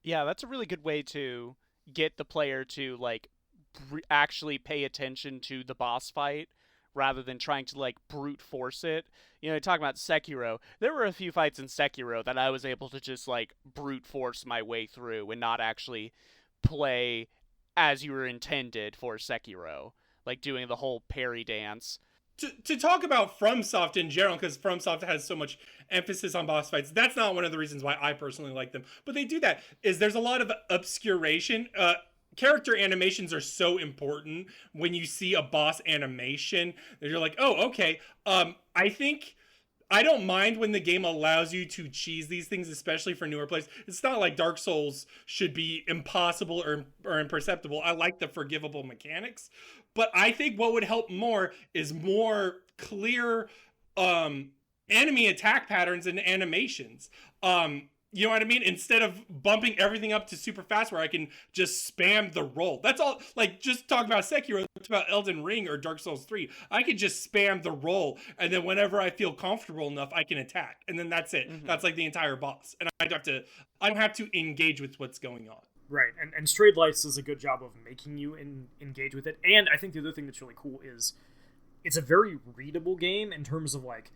Yeah, that's a really good way to get the player to, like, actually pay attention to the boss fight rather than trying to, like, brute force it. Talking about Sekiro, there were a few fights in Sekiro that I was able to just, like, brute force my way through and not actually play as you were intended for Sekiro, like doing the whole parry dance. To talk about FromSoft in general, because FromSoft has so much emphasis on boss fights, that's not one of the reasons why I personally like them. But they do that, is there's a lot of obscuration. Character animations are so important when you see a boss animation that you're like, oh, okay. I don't mind when the game allows you to cheese these things, especially for newer players. It's not like Dark Souls should be impossible or imperceptible. I like the forgivable mechanics. But I think what would help more is more clear enemy attack patterns and animations. You know what I mean? Instead of bumping everything up to super fast where I can just spam the roll. That's all. Like, just talking about Sekiro, about Elden Ring or Dark Souls 3. I could just spam the roll, and then whenever I feel comfortable enough, I can attack. And then that's it. Mm-hmm. That's like the entire boss. And I don't have to engage with what's going on. Right. And Strayed Lights does a good job of making you engage with it. And I think the other thing that's really cool is it's a very readable game in terms of, like,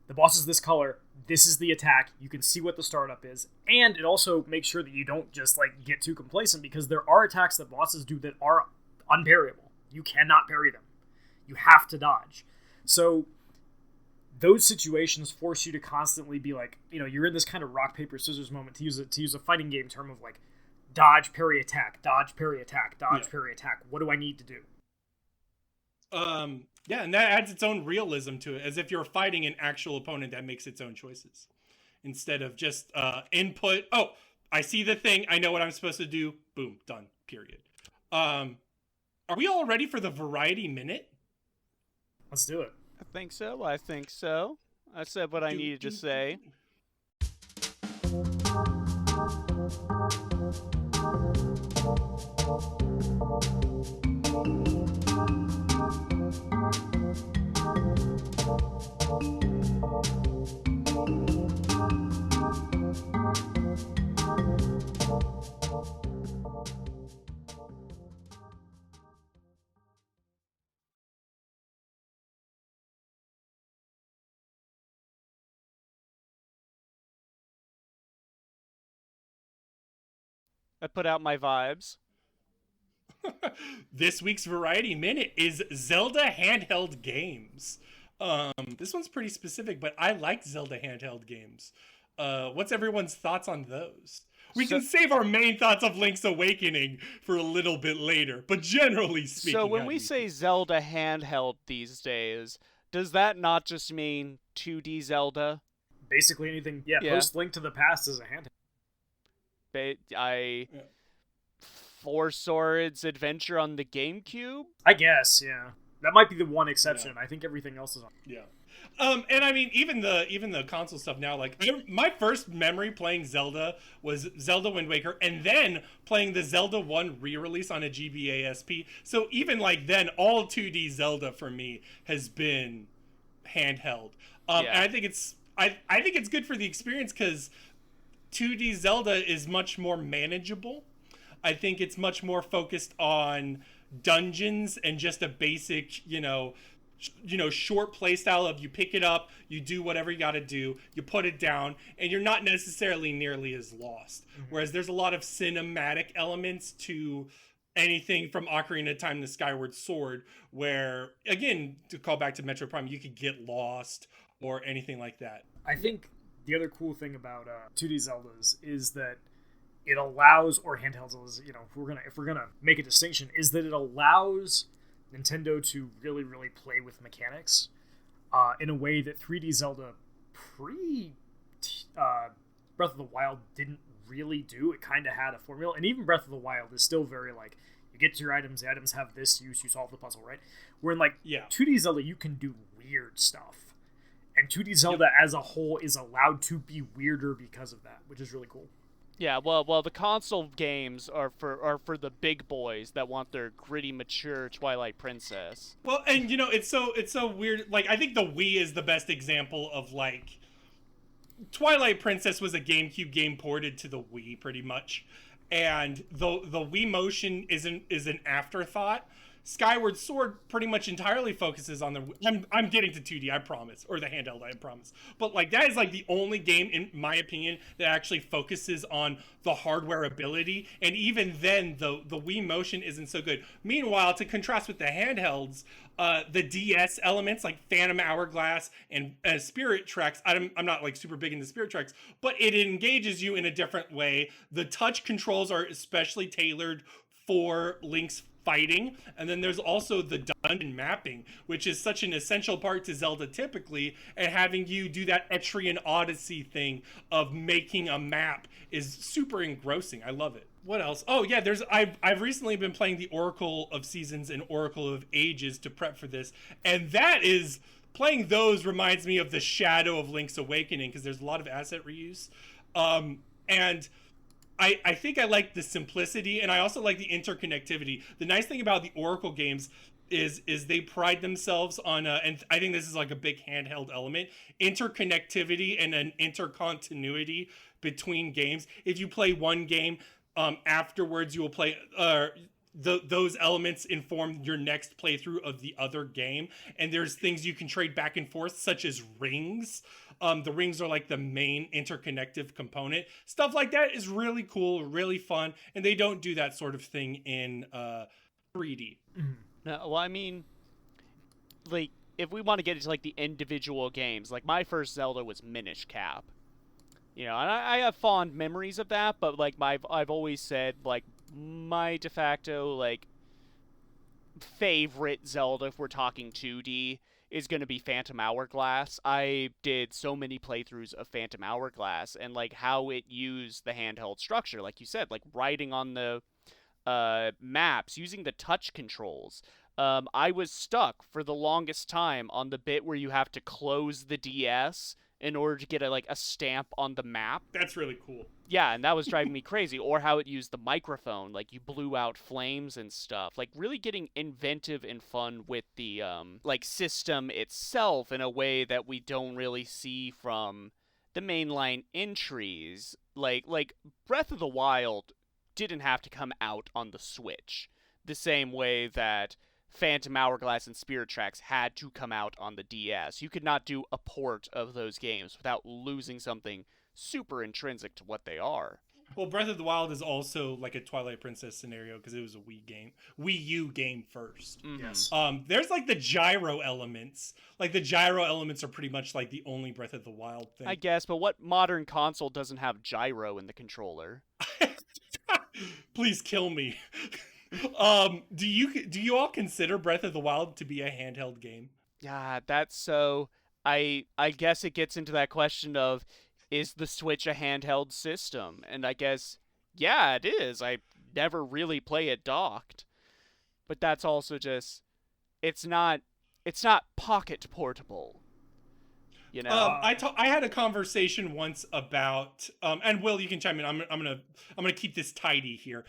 the boss is this color, this is the attack, you can see what the startup is, and it also makes sure that you don't just, like, get too complacent, because there are attacks that bosses do that are unparryable. You cannot parry them. You have to dodge. So those situations force you to constantly be like, you're in this kind of rock paper scissors moment, to use a fighting game term of like dodge, parry, attack, dodge, parry, attack, dodge, parry, attack. What do I need to do? Yeah, and that adds its own realism to it, as if you're fighting an actual opponent that makes its own choices instead of just input. Oh, I see the thing, I know what I'm supposed to do, boom, done, period. Are we all ready for the variety minute? Let's do it. I think so. I said what I needed to say. I put out my vibes. This week's Variety Minute is Zelda handheld games. This one's pretty specific, but I like Zelda handheld games. What's everyone's thoughts on those? We can save our main thoughts of Link's Awakening for a little bit later, but generally speaking... So when we say Zelda handheld these days, does that not just mean 2D Zelda? Basically anything, post Link to the Past is a handheld. Four Swords Adventure on the GameCube? I guess, yeah. That might be the one exception. Yeah. I think everything else is on. Yeah. And I mean, even the console stuff now, like, my first memory playing Zelda was Zelda Wind Waker, and then playing the Zelda 1 re-release on a GBA-SP. So even like then, all 2D Zelda for me has been handheld. And I think it's good for the experience because 2D Zelda is much more manageable. I think it's much more focused on dungeons and just a basic, short play style of you pick it up, you do whatever you got to do, you put it down, and you're not necessarily nearly as lost. Mm-hmm. Whereas there's a lot of cinematic elements to anything from Ocarina of Time to Skyward Sword, where, again, to call back to Metroid Prime, you could get lost or anything like that. I think the other cool thing about 2D Zeldas is that it allows, or handheld Zeldas, if we're gonna make a distinction, is that it allows Nintendo to really, really play with mechanics in a way that 3D Zelda Breath of the Wild didn't really do. It kind of had a formula, and even Breath of the Wild is still very like, you get to your items, the items have this use, you solve the puzzle, right? Where in 2D Zelda, you can do weird stuff. And 2D Zelda as a whole is allowed to be weirder because of that, which is really cool. Yeah, well, the console games are for the big boys that want their gritty, mature Twilight Princess. Well, and it's so weird. Like, I think the Wii is the best example of like, Twilight Princess was a GameCube game ported to the Wii, pretty much, and the Wii motion is an afterthought. Skyward Sword pretty much entirely focuses on I'm getting to 2D, I promise, or the handheld, I promise. But like, that is like the only game, in my opinion, that actually focuses on the hardware ability. And even then, the Wii motion isn't so good. Meanwhile, to contrast with the handhelds, the DS elements like Phantom Hourglass and Spirit Tracks, I'm not like super big into Spirit Tracks, but it engages you in a different way. The touch controls are especially tailored for Link's fighting, and then there's also the dungeon mapping, which is such an essential part to Zelda typically, and having you do that Etrian Odyssey thing of making a map is super engrossing. I love it. What else? Oh yeah, I've recently been playing the Oracle of Seasons and Oracle of Ages to prep for this, and playing those reminds me of the Shadow of Link's Awakening, because there's a lot of asset reuse, and I think I like the simplicity, and I also like the interconnectivity. The nice thing about the Oracle games is they pride themselves on, and I think this is like a big handheld element, interconnectivity and an intercontinuity between games. If you play one game, afterwards you will play, those elements inform your next playthrough of the other game, and there's things you can trade back and forth, such as rings. The rings are like the main interconnective component. Stuff like that is really cool, really fun, and they don't do that sort of thing in 3D. No, well, I mean, like, if we want to get into like the individual games, like my first Zelda was Minish Cap. You know, and I have fond memories of that, but like I've always said like my de facto like favorite Zelda, if we're talking 2D, is going to be Phantom Hourglass. I did so many playthroughs of Phantom Hourglass, and like how it used the handheld structure, like you said, like writing on the maps, using the touch controls. I was stuck for the longest time on the bit where you have to close the DS in order to get a stamp on the map. That's really cool. Yeah, and that was driving me crazy. Or how it used the microphone, like you blew out flames and stuff. Like really getting inventive and fun with the like system itself in a way that we don't really see from the mainline entries. Like Breath of the Wild didn't have to come out on the Switch the same way that Phantom Hourglass and Spirit Tracks had to come out on the DS. You could not do a port of those games without losing something super intrinsic to what they are. Well, Breath of the Wild is also like a Twilight Princess scenario because it was a Wii U game first. Mm-hmm. Yes. There's like the gyro elements. Like the gyro elements are pretty much like the only Breath of the Wild thing. I guess, but what modern console doesn't have gyro in the controller? Please kill me. Do you all consider Breath of the Wild to be a handheld game? Yeah, that's so. I guess it gets into that question of, is the Switch a handheld system? And I guess, yeah, it is. I never really play it docked, but that's also just, it's not pocket portable. You know, I had a conversation once about, and Will, you can chime in. I'm gonna keep this tidy here.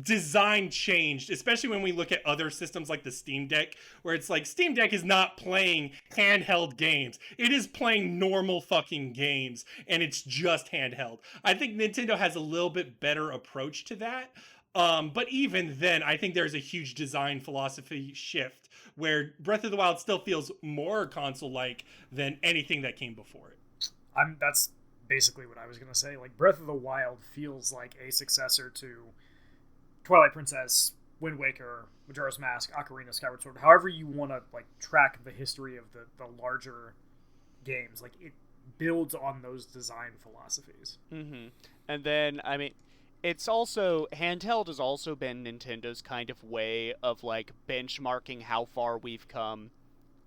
Design changed, especially when we look at other systems like the Steam Deck, where it's like Steam Deck is not playing handheld games. It is playing normal fucking games, and it's just handheld. I think Nintendo has a little bit better approach to that. But even then, I think there's a huge design philosophy shift where Breath of the Wild still feels more console-like than anything that came before it. That's basically what I was gonna say. Like Breath of the Wild feels like a successor to Twilight Princess, Wind Waker, Majora's Mask, Ocarina, Skyward Sword. However you want to like track the history of the larger games, like it builds on those design philosophies. Mm-hmm. And then I mean, it's also handheld has also been Nintendo's kind of way of like benchmarking how far we've come,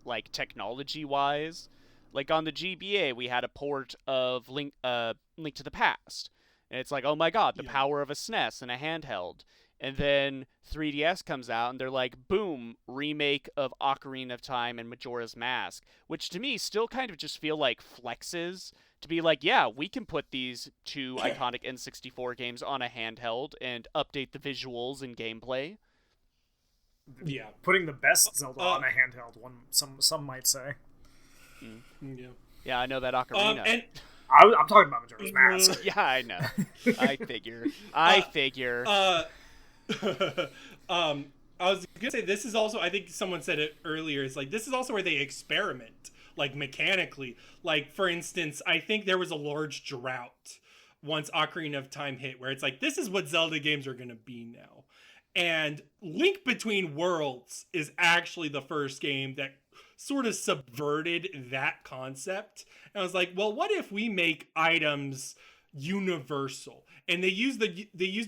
like technology wise. Like on the GBA, we had a port of Link to the Past, and it's like, oh my god, the power of a SNES and a handheld. And then 3DS comes out, and they're like, boom, remake of Ocarina of Time and Majora's Mask, which to me still kind of just feel like flexes to be like, yeah, we can put these two iconic N64 games on a handheld and update the visuals and gameplay. Yeah. Putting the best Zelda on a handheld, some might say. Yeah. Yeah, I know that Ocarina. And I'm talking about Majora's Mask. yeah, I know. I figure. I was gonna say this is also, I think someone said it earlier, it's like this is also where they experiment like mechanically. Like for instance, I think there was a large drought once Ocarina of Time hit where it's like this is what Zelda games are gonna be now. And Link Between Worlds is actually the first game that sort of subverted that concept. And I was like, well, what if we make items universal? And they used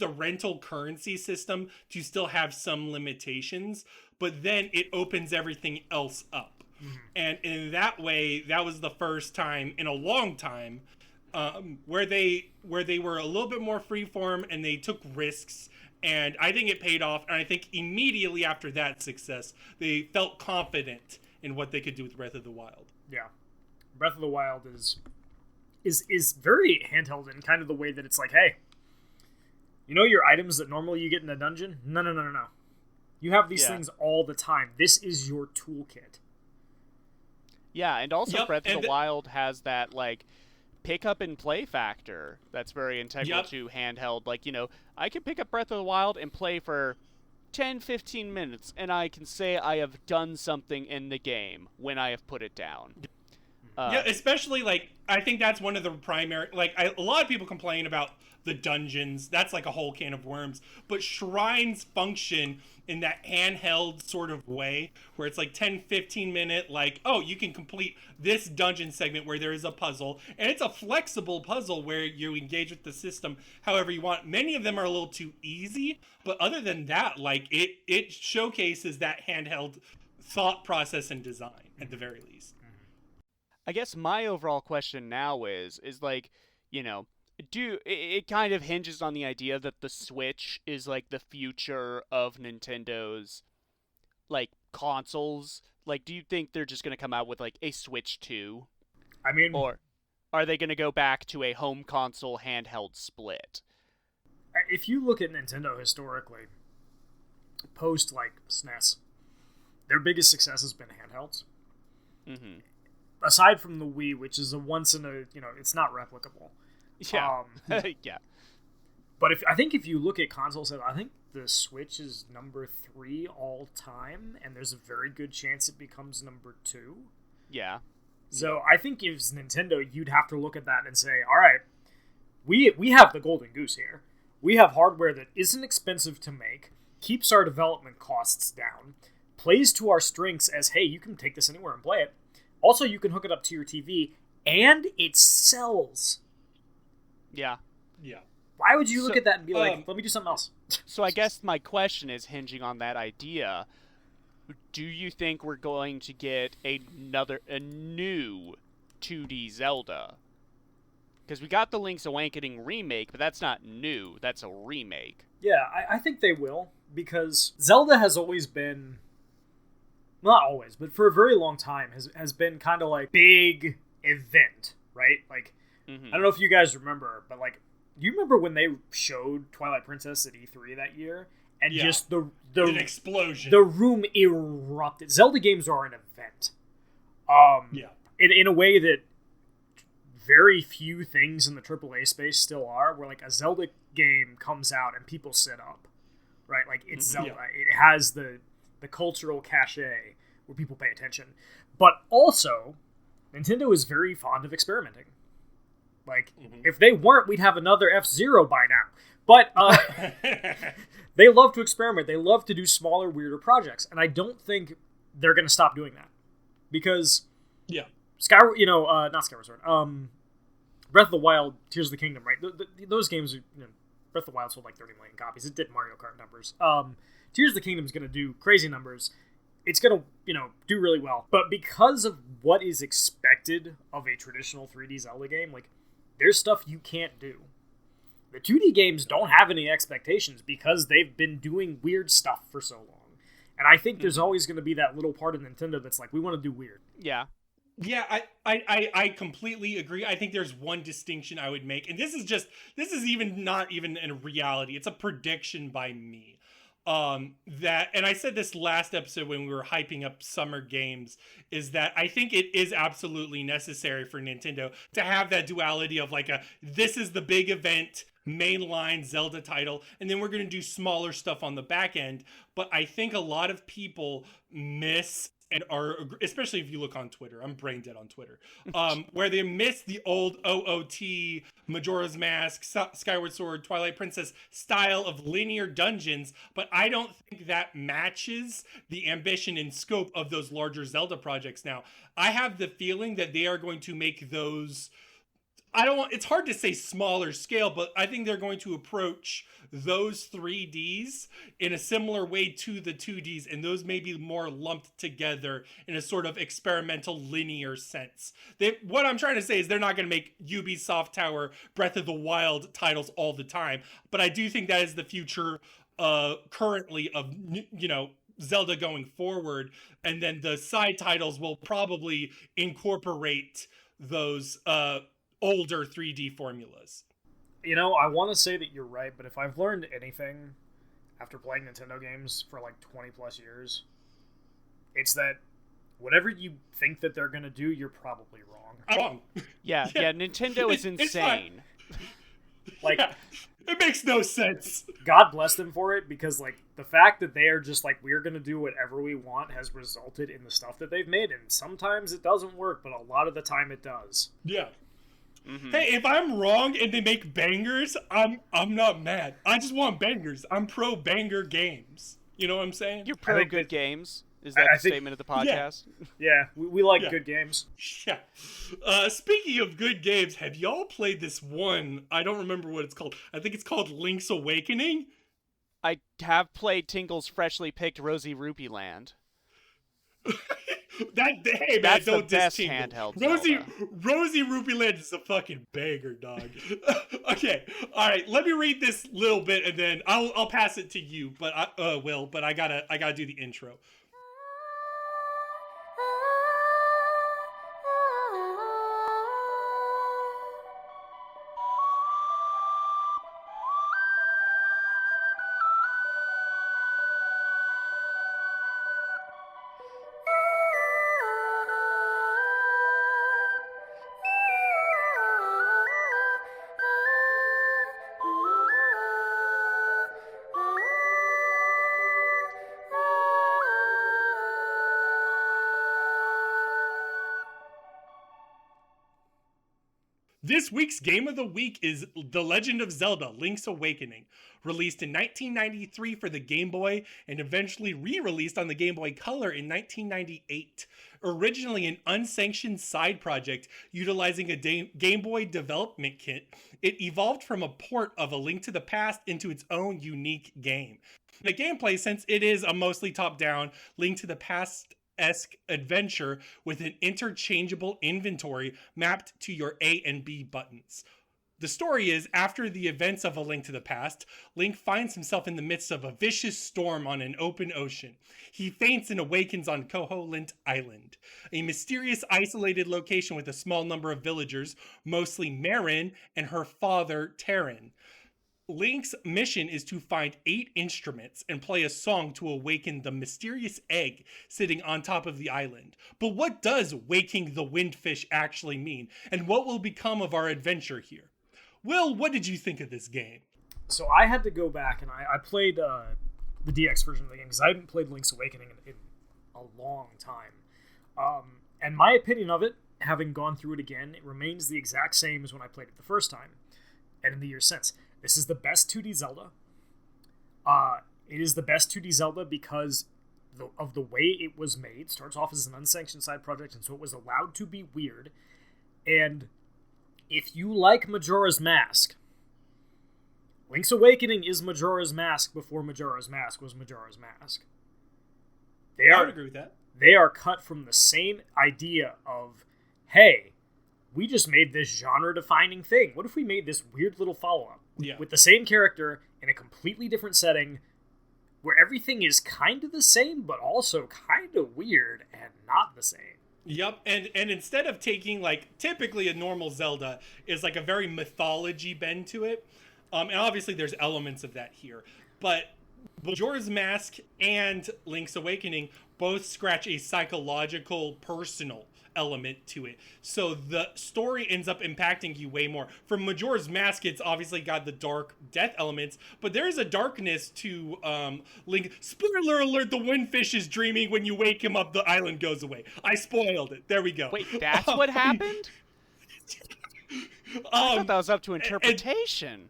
a rental currency system to still have some limitations, but then it opens everything else up. Mm-hmm. And in that way, that was the first time in a long time where they were a little bit more freeform and they took risks. And I think it paid off. And I think immediately after that success, they felt confident in what they could do with Breath of the Wild. Yeah, Breath of the Wild is very handheld in kind of the way that it's like, hey, you know your items that normally you get in a dungeon? No. You have these things all the time. This is your toolkit. Yeah, and also Breath of the Wild has that, like, pick up and play factor that's very integral to handheld. Like, you know, I can pick up Breath of the Wild and play for 10-15 minutes, and I can say I have done something in the game when I have put it down. Yeah, especially like I think that's one of the primary a lot of people complain about the dungeons. That's like a whole can of worms. But shrines function in that handheld sort of way where it's like 10-15 minute like, oh, you can complete this dungeon segment where there is a puzzle, and it's a flexible puzzle where you engage with the system however you want. Many of them are a little too easy, but other than that, like it showcases that handheld thought process and design at the very least. I guess my overall question now is like, it kind of hinges on the idea that the Switch is like the future of Nintendo's like consoles. Like, do you think they're just going to come out with like a Switch 2? I mean, or are they going to go back to a home console handheld split? if you look at Nintendo historically, post like SNES, their biggest success has been handhelds. Mm-hmm. Aside from the Wii, which is a once in a, it's not replicable. Yeah. Yeah. But if you look at console sales, I think the Switch is number 3 all time, and there's a very good chance it becomes number 2. Yeah. So I think if it's Nintendo, you'd have to look at that and say, all right, we have the golden goose here. We have hardware that isn't expensive to make, keeps our development costs down, plays to our strengths as, hey, you can take this anywhere and play it. Also, you can hook it up to your TV, and it sells. Yeah. Yeah. Why would you look at that and be like, let me do something else? So I guess my question is hinging on that idea. Do you think we're going to get a new 2D Zelda? Because we got the Link's Awakening remake, but that's not new. That's a remake. Yeah, I think they will, because Zelda has always been... not always, but for a very long time has been kind of like big event, right? Like, I don't know if you guys remember, but like, do you remember when they showed Twilight Princess at E3 that year? And just the an explosion. The room erupted. Zelda games are an event. In a way that very few things in the AAA space still are, where like a Zelda game comes out and people sit up, right? Like it's Zelda. Yeah. It has the cultural cachet where people pay attention. But also, Nintendo is very fond of experimenting. Like, if they weren't, we'd have another F-Zero by now. But they love to experiment. They love to do smaller, weirder projects. And I don't think they're going to stop doing that. Because, not Skyward Sword. Breath of the Wild, Tears of the Kingdom, right? Those games, Breath of the Wild sold like 30 million copies. It did Mario Kart numbers. Tears of the Kingdom is going to do crazy numbers. It's going to, do really well. But because of what is expected of a traditional 3D Zelda game, like, there's stuff you can't do. The 2D games don't have any expectations because they've been doing weird stuff for so long. And I think there's always going to be that little part of Nintendo that's like, we want to do weird. Yeah. Yeah, I completely agree. I think there's one distinction I would make, and this is even not even in reality. It's a prediction by me. And I said this last episode when we were hyping up summer games, is that I think it is absolutely necessary for Nintendo to have that duality of like this is the big event, mainline Zelda title, and then we're going to do smaller stuff on the back end. But I think a lot of people miss, and are, especially if you look on Twitter, I'm brain dead on Twitter, where they miss the old OOT, Majora's Mask, Skyward Sword, Twilight Princess style of linear dungeons, but I don't think that matches the ambition and scope of those larger Zelda projects now. I have the feeling that they are going to make those... it's hard to say smaller scale, but I think they're going to approach those 3Ds in a similar way to the 2Ds, and those may be more lumped together in a sort of experimental linear sense. What I'm trying to say is they're not going to make Ubisoft Tower, Breath of the Wild titles all the time, but I do think that is the future currently of, Zelda going forward, and then the side titles will probably incorporate those older 3D formulas. I want to say that you're right, but if I've learned anything after playing Nintendo games for like 20 plus years, it's that whatever you think that they're going to do, you're probably wrong. Yeah, Nintendo is insane. Like, yeah. It makes no sense. God bless them for it, because like the fact that they are just like, we're gonna do whatever we want has resulted in the stuff that they've made, and sometimes it doesn't work, but a lot of the time it does. Yeah. Mm-hmm. Hey, if I'm wrong and they make bangers, I'm not mad. I just want bangers. I'm pro banger games. You know what I'm saying? You're pro good games. Is that the statement of the podcast? Yeah, we like good games. Yeah. Speaking of good games, have y'all played this one? I don't remember what it's called. I think it's called Link's Awakening. I have played Tingle's freshly picked Rosy Rupee Land. Hey man, that's don't the best Tingle. handheld. Rosy Rupee Land is a fucking banger, dog. Okay, all right. Let me read this little bit, and then I'll pass it to you. But Will, but I gotta do the intro. This week's Game of the Week is The Legend of Zelda: Link's Awakening, released in 1993 for the Game Boy and eventually re-released on the Game Boy Color in 1998. Originally an unsanctioned side project utilizing a Game Boy development kit, it evolved from a port of A Link to the Past into its own unique game. The gameplay, since it is a mostly top-down Link to the Past-esque adventure with an interchangeable inventory mapped to your A and B buttons. The story is, after the events of A Link to the Past, Link finds himself in the midst of a vicious storm on an open ocean. He faints and awakens on Koholint Island, a mysterious isolated location with a small number of villagers, mostly Marin and her father, Terran. Link's mission is to find 8 instruments and play a song to awaken the mysterious egg sitting on top of the island. But what does waking the Windfish actually mean, and what will become of our adventure here? Will, what did you think of this game? So I had to go back and I played the DX version of the game because I hadn't played Link's Awakening in a long time. And my opinion of it, having gone through it again, it remains the exact same as when I played it the first time and in the years since. This is the best 2D Zelda. It is the best 2D Zelda because of the way it was made. It starts off as an unsanctioned side project, and so it was allowed to be weird. And if you like Majora's Mask, Link's Awakening is Majora's Mask before Majora's Mask was Majora's Mask. I would agree with that. They are cut from the same idea of, hey, we just made this genre-defining thing. What if we made this weird little follow-up with the same character in a completely different setting where everything is kind of the same, but also kind of weird and not the same? Yep, and instead of taking, like, typically a normal Zelda is like a very mythology bend to it, and obviously there's elements of that here, but Majora's Mask and Link's Awakening both scratch a psychological, personal element to it. So the story ends up impacting you way more. For Majora's Mask, it's obviously got the dark death elements, but there is a darkness to Link. Spoiler alert, the Windfish is dreaming. When you wake him up, the island goes away. I spoiled it. There we go. Wait, that's what happened? I thought that was up to interpretation.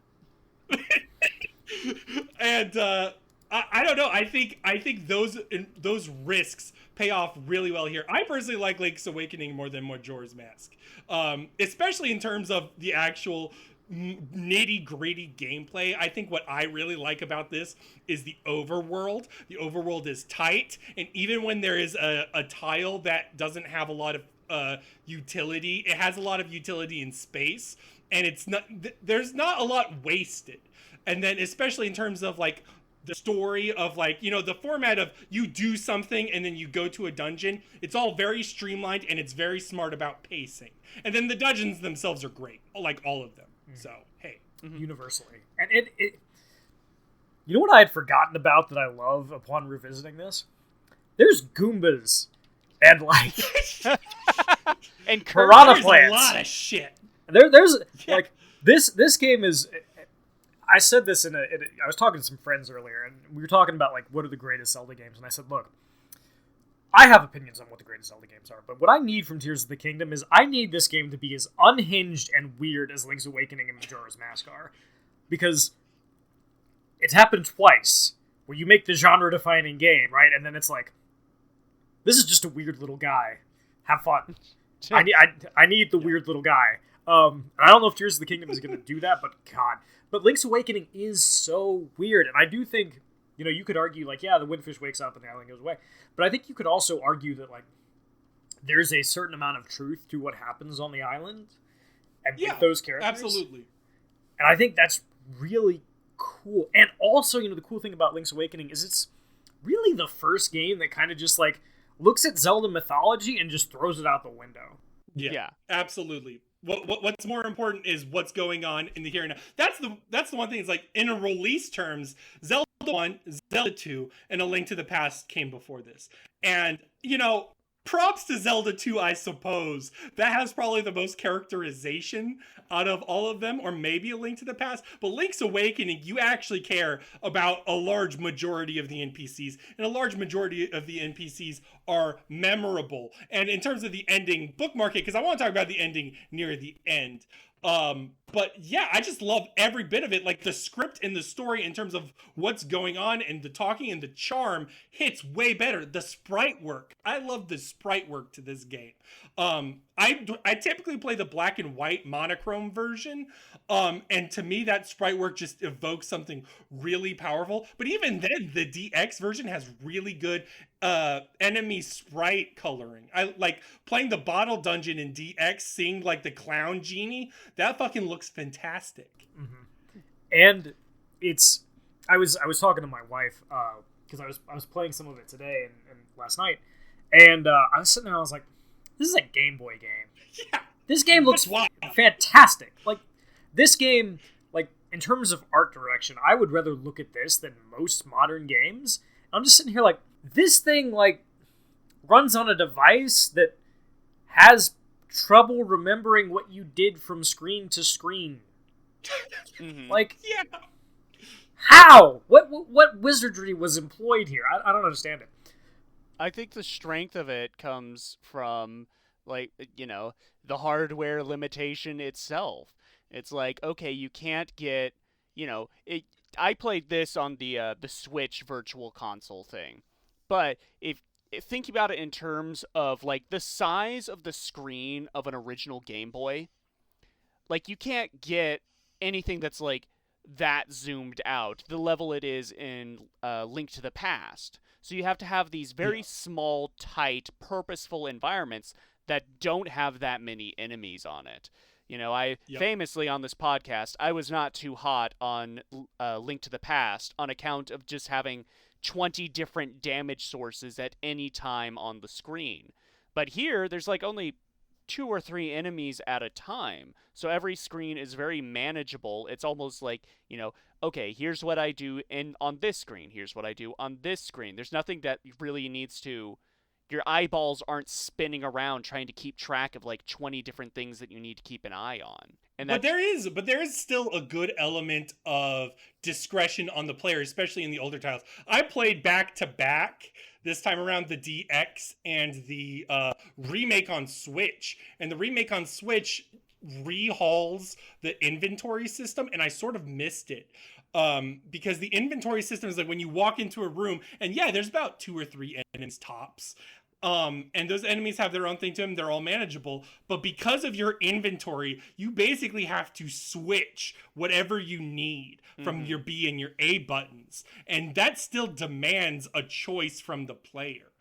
And I don't know. I think those risks pay off really well here. I personally like Link's Awakening more than Majora's Mask, especially in terms of the actual nitty-gritty gameplay. I think what I really like about this is the overworld. The overworld is tight, and even when there is a tile that doesn't have a lot of utility, it has a lot of utility in space, and there's not a lot wasted. And then especially in terms of like the story of, like, you know, the format of you do something and then you go to a dungeon, it's all very streamlined and it's very smart about pacing. And then the dungeons themselves are great, like all of them. So, hey. Universally. And it you know what I had forgotten about that I love upon revisiting this? There's Goombas and, like, and piranha There's plants. a lot of shit. There's like, this game is, I said this I was talking to some friends earlier, and we were talking about like what are the greatest Zelda games, and I said, look, I have opinions on what the greatest Zelda games are, but what I need from Tears of the Kingdom is I need this game to be as unhinged and weird as Link's Awakening and Majora's Mask are, because it's happened twice where you make the genre-defining game, right, and then it's like, this is just a weird little guy. Have fun. I need the weird little guy. I don't know if Tears of the Kingdom is going to do that, but God. But Link's Awakening is so weird, and I do think, you could argue, like, yeah, the Windfish wakes up and the island goes away, but I think you could also argue that, like, there's a certain amount of truth to what happens on the island, and with those characters. Absolutely. And I think that's really cool. And also, the cool thing about Link's Awakening is it's really the first game that kind of just, like, looks at Zelda mythology and just throws it out the window. Yeah. Absolutely. What's more important is what's going on in the here and now. That's the one thing. Is like in a release terms, Zelda 1, Zelda 2, and A Link to the Past came before this. And props to Zelda 2, I suppose. That has probably the most characterization out of all of them, or maybe A Link to the Past. But Link's Awakening, you actually care about a large majority of the NPCs, and a large majority of the NPCs are memorable. And in terms of the ending, bookmark it, because I want to talk about the ending near the end. But yeah, I just love every bit of it. Like the script and the story in terms of what's going on and the talking and the charm hits way better. The sprite work. I love the sprite work to this game. I typically play the black and white monochrome version. And to me, that sprite work just evokes something really powerful. But even then, the DX version has really good enemy sprite coloring. I like playing the bottle dungeon in DX, seeing like the clown genie. That fucking looks fantastic. Mm-hmm. And I was talking to my wife because I was playing some of it today and last night, and I was sitting there and I was like, this is a Game Boy game. Yeah, this game looks fantastic. Like this game, like in terms of art direction, I would rather look at this than most modern games. I'm just sitting here like, this thing like runs on a device that has trouble remembering what you did from screen to screen. Mm-hmm. Like, yeah. How? What wizardry was employed here? I don't understand it. I think the strength of it comes from, like, the hardware limitation itself. It's like, okay, you can't get, I played this on the Switch Virtual Console thing, but if think about it in terms of like the size of the screen of an original Game Boy, like you can't get anything that's like that zoomed out the level it is in Link to the Past. So you have to have these very small, tight, purposeful environments that don't have that many enemies on it. Famously on this podcast, I was not too hot on Link to the Past on account of just having 20 different damage sources at any time on the screen. But here, there's like only 2 or 3 enemies at a time. So every screen is very manageable. It's almost like, okay, here's what I do on this screen. Here's what I do on this screen. There's nothing that really needs to... Your eyeballs aren't spinning around trying to keep track of like 20 different things that you need to keep an eye on. And but there is still a good element of discretion on the player, especially in the older titles. I played back to back this time around the DX and the remake on Switch, and the remake on Switch rehauls the inventory system, and I sort of missed it. Because the inventory system is like when you walk into a room, and yeah, there's about 2 or 3 enemies tops. And those enemies have their own thing to them. They're all manageable. But because of your inventory, you basically have to switch whatever you need from your B and your A buttons. And that still demands a choice from the player.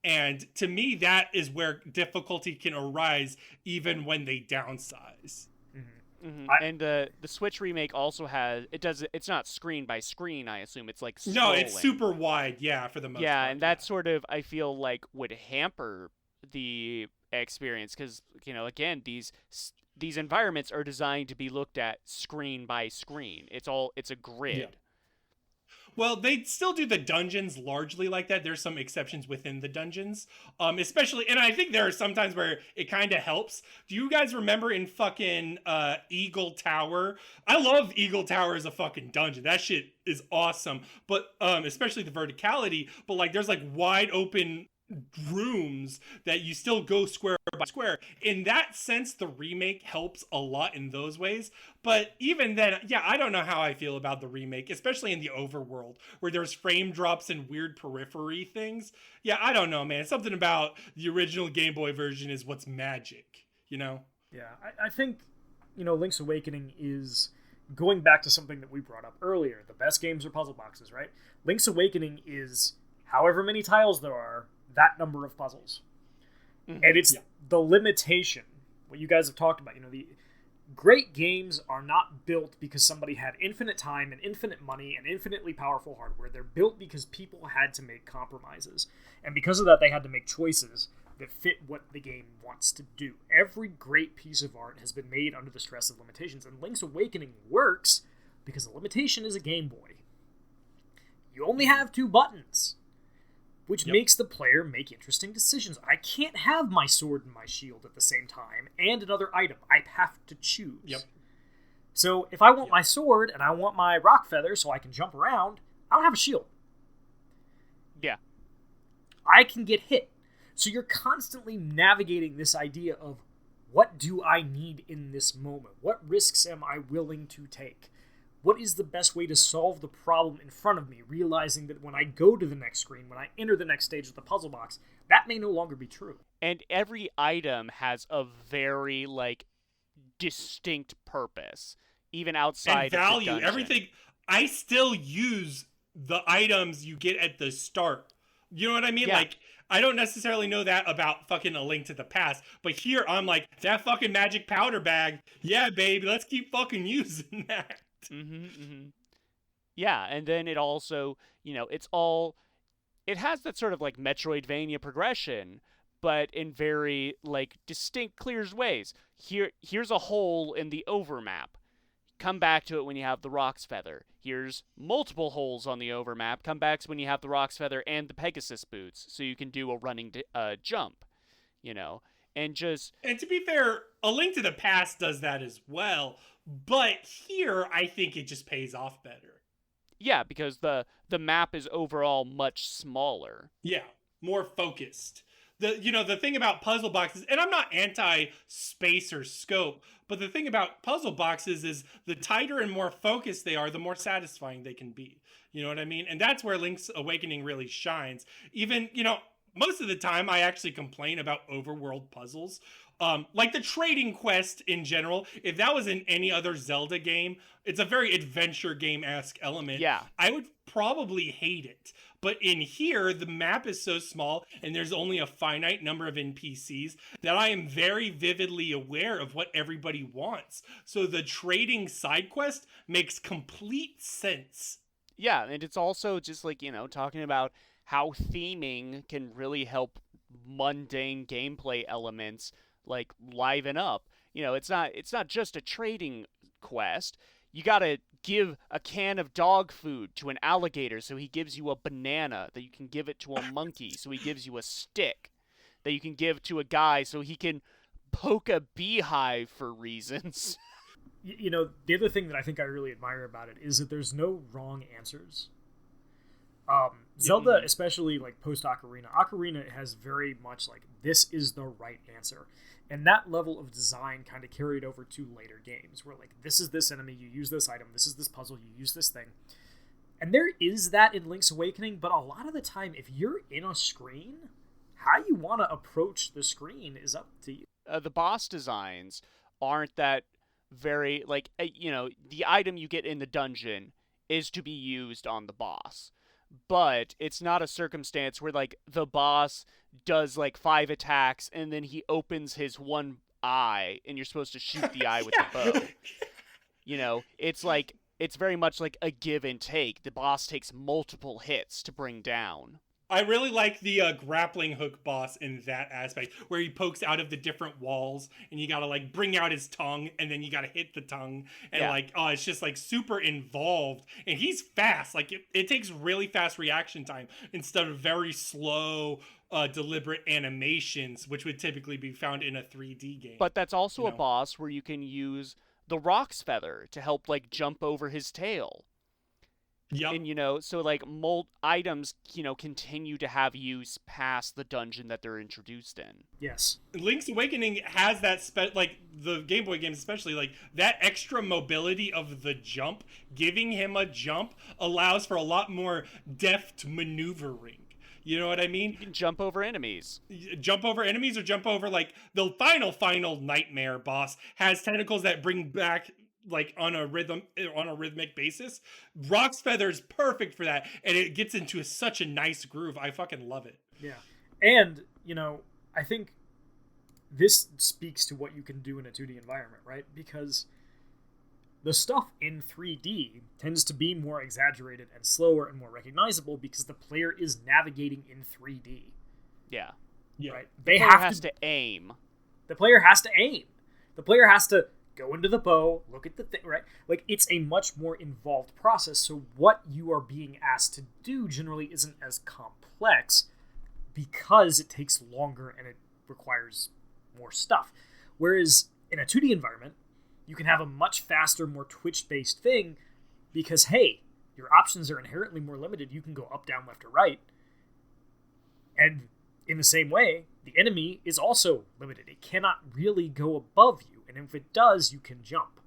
And to me, that is where difficulty can arise even when they downsize. Mm-hmm. And the Switch remake also has it's not screen by screen, I assume. It's like scrolling. No, it's super wide, for the most part. Yeah, and that sort of, I feel like, would hamper the experience because, again, these environments are designed to be looked at screen by screen. It's a grid. Yeah. Well, they still do the dungeons largely like that. There's some exceptions within the dungeons, especially, and I think there are some times where it kind of helps. Do you guys remember in fucking Eagle Tower? I love Eagle Tower as a fucking dungeon. That shit is awesome, but especially the verticality. But like, there's like wide open rooms that you still go square by square. In that sense, the remake helps a lot in those ways. But even then, yeah, I don't know how I feel about the remake, especially in the overworld where there's frame drops and weird periphery things. Yeah, I don't know, man. Something about the original Game Boy version is what's magic, you know? Yeah, I think, Link's Awakening is going back to something that we brought up earlier. The best games are puzzle boxes, right? Link's Awakening is however many tiles there are, that number of puzzles. Mm-hmm. And it's the limitation, what you guys have talked about. The great games are not built because somebody had infinite time and infinite money and infinitely powerful hardware. They're built because people had to make compromises. And because of that, they had to make choices that fit what the game wants to do. Every great piece of art has been made under the stress of limitations. And Link's Awakening works because the limitation is a Game Boy. You only have 2 buttons, which makes the player make interesting decisions. I can't have my sword and my shield at the same time and another item. I have to choose. Yep. So if I want my sword and I want my rock feather so I can jump around, I don't have a shield. Yeah. I can get hit. So you're constantly navigating this idea of, what do I need in this moment? What risks am I willing to take? What is the best way to solve the problem in front of me, realizing that when I go to the next screen, when I enter the next stage of the puzzle box, that may no longer be true. And every item has a very, distinct purpose, even outside and value, of the dungeon. Everything. I still use the items you get at the start. You know what I mean? Yeah. Like, I don't necessarily know that about fucking A Link to the Past, but here I'm like, that fucking magic powder bag, yeah, baby, let's keep fucking using that. Yeah, and then it also, it has that sort of Metroidvania progression, but in very distinct, clear ways. Here's a hole in the overmap. Come back to it when you have the Rock's Feather. Here's multiple holes on the overmap. Come back when you have the Rock's Feather and the Pegasus boots, so you can do a running jump, and to be fair, A Link to the Past does that as well. But here, I think it just pays off better. Yeah, because the map is overall much smaller. Yeah, more focused. The thing about puzzle boxes, and I'm not anti-space or scope, but the thing about puzzle boxes is the tighter and more focused they are, the more satisfying they can be. You know what I mean? And that's where Link's Awakening really shines. Even, most of the time I actually complain about overworld puzzles. Like the trading quest in general, if that was in any other Zelda game, it's a very adventure game-esque element. Yeah. I would probably hate it. But in here, the map is so small and there's only a finite number of NPCs that I am very vividly aware of what everybody wants. So the trading side quest makes complete sense. Yeah, and it's also just talking about how theming can really help mundane gameplay elements liven up. It's not just a trading quest. You gotta give a can of dog food to an alligator so he gives you a banana that you can give it to a monkey so he gives you a stick that you can give to a guy so he can poke a beehive for reasons. The other thing that I think I really admire about it is that there's no wrong answers. Zelda, especially post Ocarina has very much this is the right answer. And that level of design kind of carried over to later games where this is this enemy, you use this item, this is this puzzle, you use this thing. And there is that in Link's Awakening, but a lot of the time, if you're in a screen, how you want to approach the screen is up to you. The boss designs aren't that very, the item you get in the dungeon is to be used on the boss. But it's not a circumstance where the boss does 5 attacks and then he opens his one eye and you're supposed to shoot the eye with the bow. It's very much a give and take. The boss takes multiple hits to bring down. I really like the grappling hook boss in that aspect, where he pokes out of the different walls, and you gotta like bring out his tongue, and then you gotta hit the tongue, and like, oh, it's just like super involved, and he's fast. Like it takes really fast reaction time instead of very slow, deliberate animations, which would typically be found in a 3D game. But that's also a boss where you can use the Rock's Feather to help like jump over his tail. Yep. And so like items, continue to have use past the dungeon that they're introduced in. Yes. Link's Awakening has that like the Game Boy games especially, like that extra mobility of the jump. Giving him a jump allows for a lot more deft maneuvering. You know what I mean? You can jump over enemies. Jump over enemies, or jump over like the final nightmare boss has tentacles that bring back like on a rhythmic basis. Rock's Feather is perfect for that, and it gets into such a nice groove. I fucking love it. Yeah. And, I think this speaks to what you can do in a 2D environment, right? Because the stuff in 3D tends to be more exaggerated and slower and more recognizable because the player is navigating in 3D. Yeah. Right? The player has to aim. The player has to aim. The player has to go into the bow, look at the thing, right? Like, it's a much more involved process, so what you are being asked to do generally isn't as complex because it takes longer and it requires more stuff. Whereas in a 2D environment, you can have a much faster, more twitch-based thing because, hey, your options are inherently more limited. You can go up, down, left, or right. And in the same way, the enemy is also limited. It cannot really go above you. And if it does, you can jump,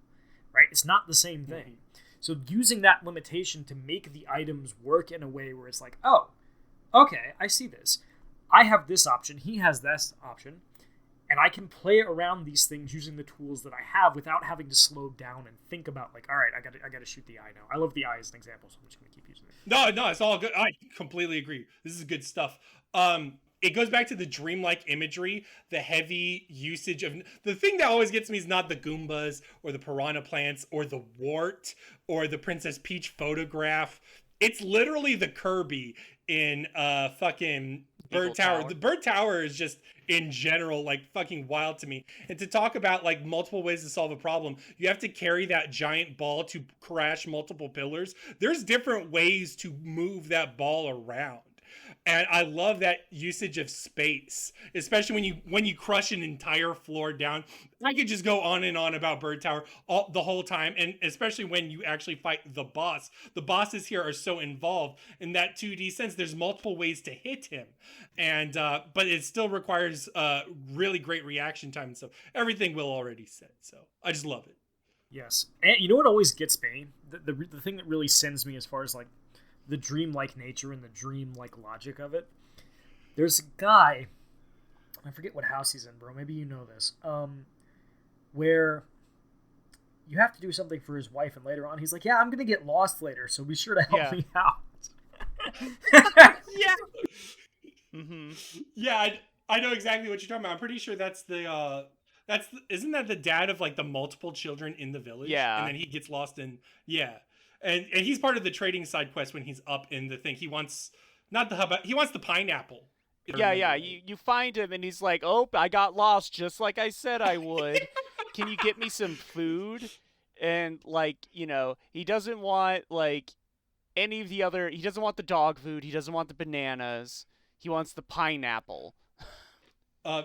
right? It's not the same thing. Mm-hmm. So using that limitation to make the items work in a way where it's like, oh, okay, I see this. I have this option. He has this option. And I can play around these things using the tools that I have without having to slow down and think about, like, all right, I got to shoot the eye now. I love the eye as an example, so I'm just going to keep using it. No, it's all good. I completely agree. This is good stuff. It goes back to the dreamlike imagery, the heavy usage of... The thing that always gets me is not the Goombas or the piranha plants or the wart or the Princess Peach photograph. It's literally the Kirby in fucking Bird Tower. The Bird Tower is just, in general, like fucking wild to me. And to talk about like multiple ways to solve a problem, you have to carry that giant ball to crash multiple pillars. There's different ways to move that ball around. And I love that usage of space, especially when you crush an entire floor down. I could just go on and on about Bird Tower the whole time, and especially when you actually fight the boss. The bosses here are so involved in that 2D sense. There's multiple ways to hit him, and but it still requires really great reaction time and stuff. Everything Will already said, so I just love it. Yes, and you know what always gets me? The thing that really sends me as far as like the dreamlike nature and the dreamlike logic of it. There's a guy, I forget what house he's in, bro. Maybe you know this. Where you have to do something for his wife, and later on he's like, "Yeah, I'm gonna get lost later, so be sure to help me out." Yeah. Mm-hmm. Yeah, I know exactly what you're talking about. I'm pretty sure that's the isn't that the dad of like the multiple children in the village? Yeah. And then he gets lost in And he's part of the trading side quest when he's up in the thing. He wants not the hub, he wants the pineapple. Yeah. You find him and he's like, "Oh, I got lost just like I said I would. Can you get me some food?" And like, he doesn't want like any of the other. He doesn't want the dog food. He doesn't want the bananas. He wants the pineapple.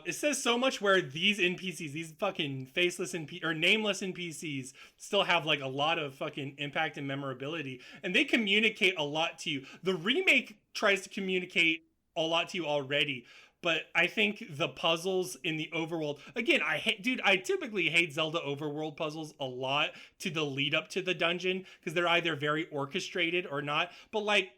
It says so much where these NPCs, these fucking faceless or nameless NPCs, still have like a lot of fucking impact and memorability, and they communicate a lot to you. The remake tries to communicate a lot to you already, but I think the puzzles in the overworld, again, I typically hate Zelda overworld puzzles a lot to the lead up to the dungeon because they're either very orchestrated or not. But like,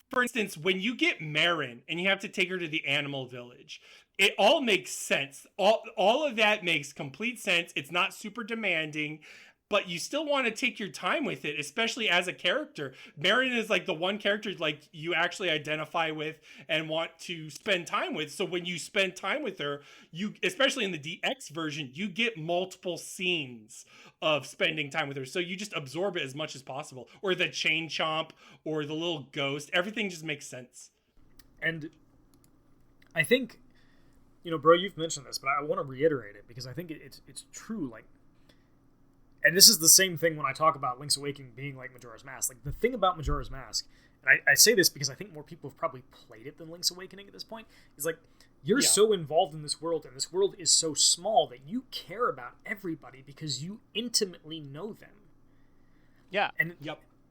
for instance, when you get Marin and you have to take her to the animal village, it all makes sense. All of that makes complete sense. It's not super demanding, but you still want to take your time with it, especially as a character. Marin is like the one character like you actually identify with and want to spend time with. So when you spend time with her, you, especially in the DX version, you get multiple scenes of spending time with her. So you just absorb it as much as possible. Or the chain chomp or the little ghost. Everything just makes sense. And I think, bro, you've mentioned this, but I want to reiterate it because I think it's true. Like, and this is the same thing when I talk about Link's Awakening being like Majora's Mask. Like, the thing about Majora's Mask, and I say this because I think more people have probably played it than Link's Awakening at this point, is like, you're so involved in this world, and this world is so small that you care about everybody because you intimately know them. Yeah. And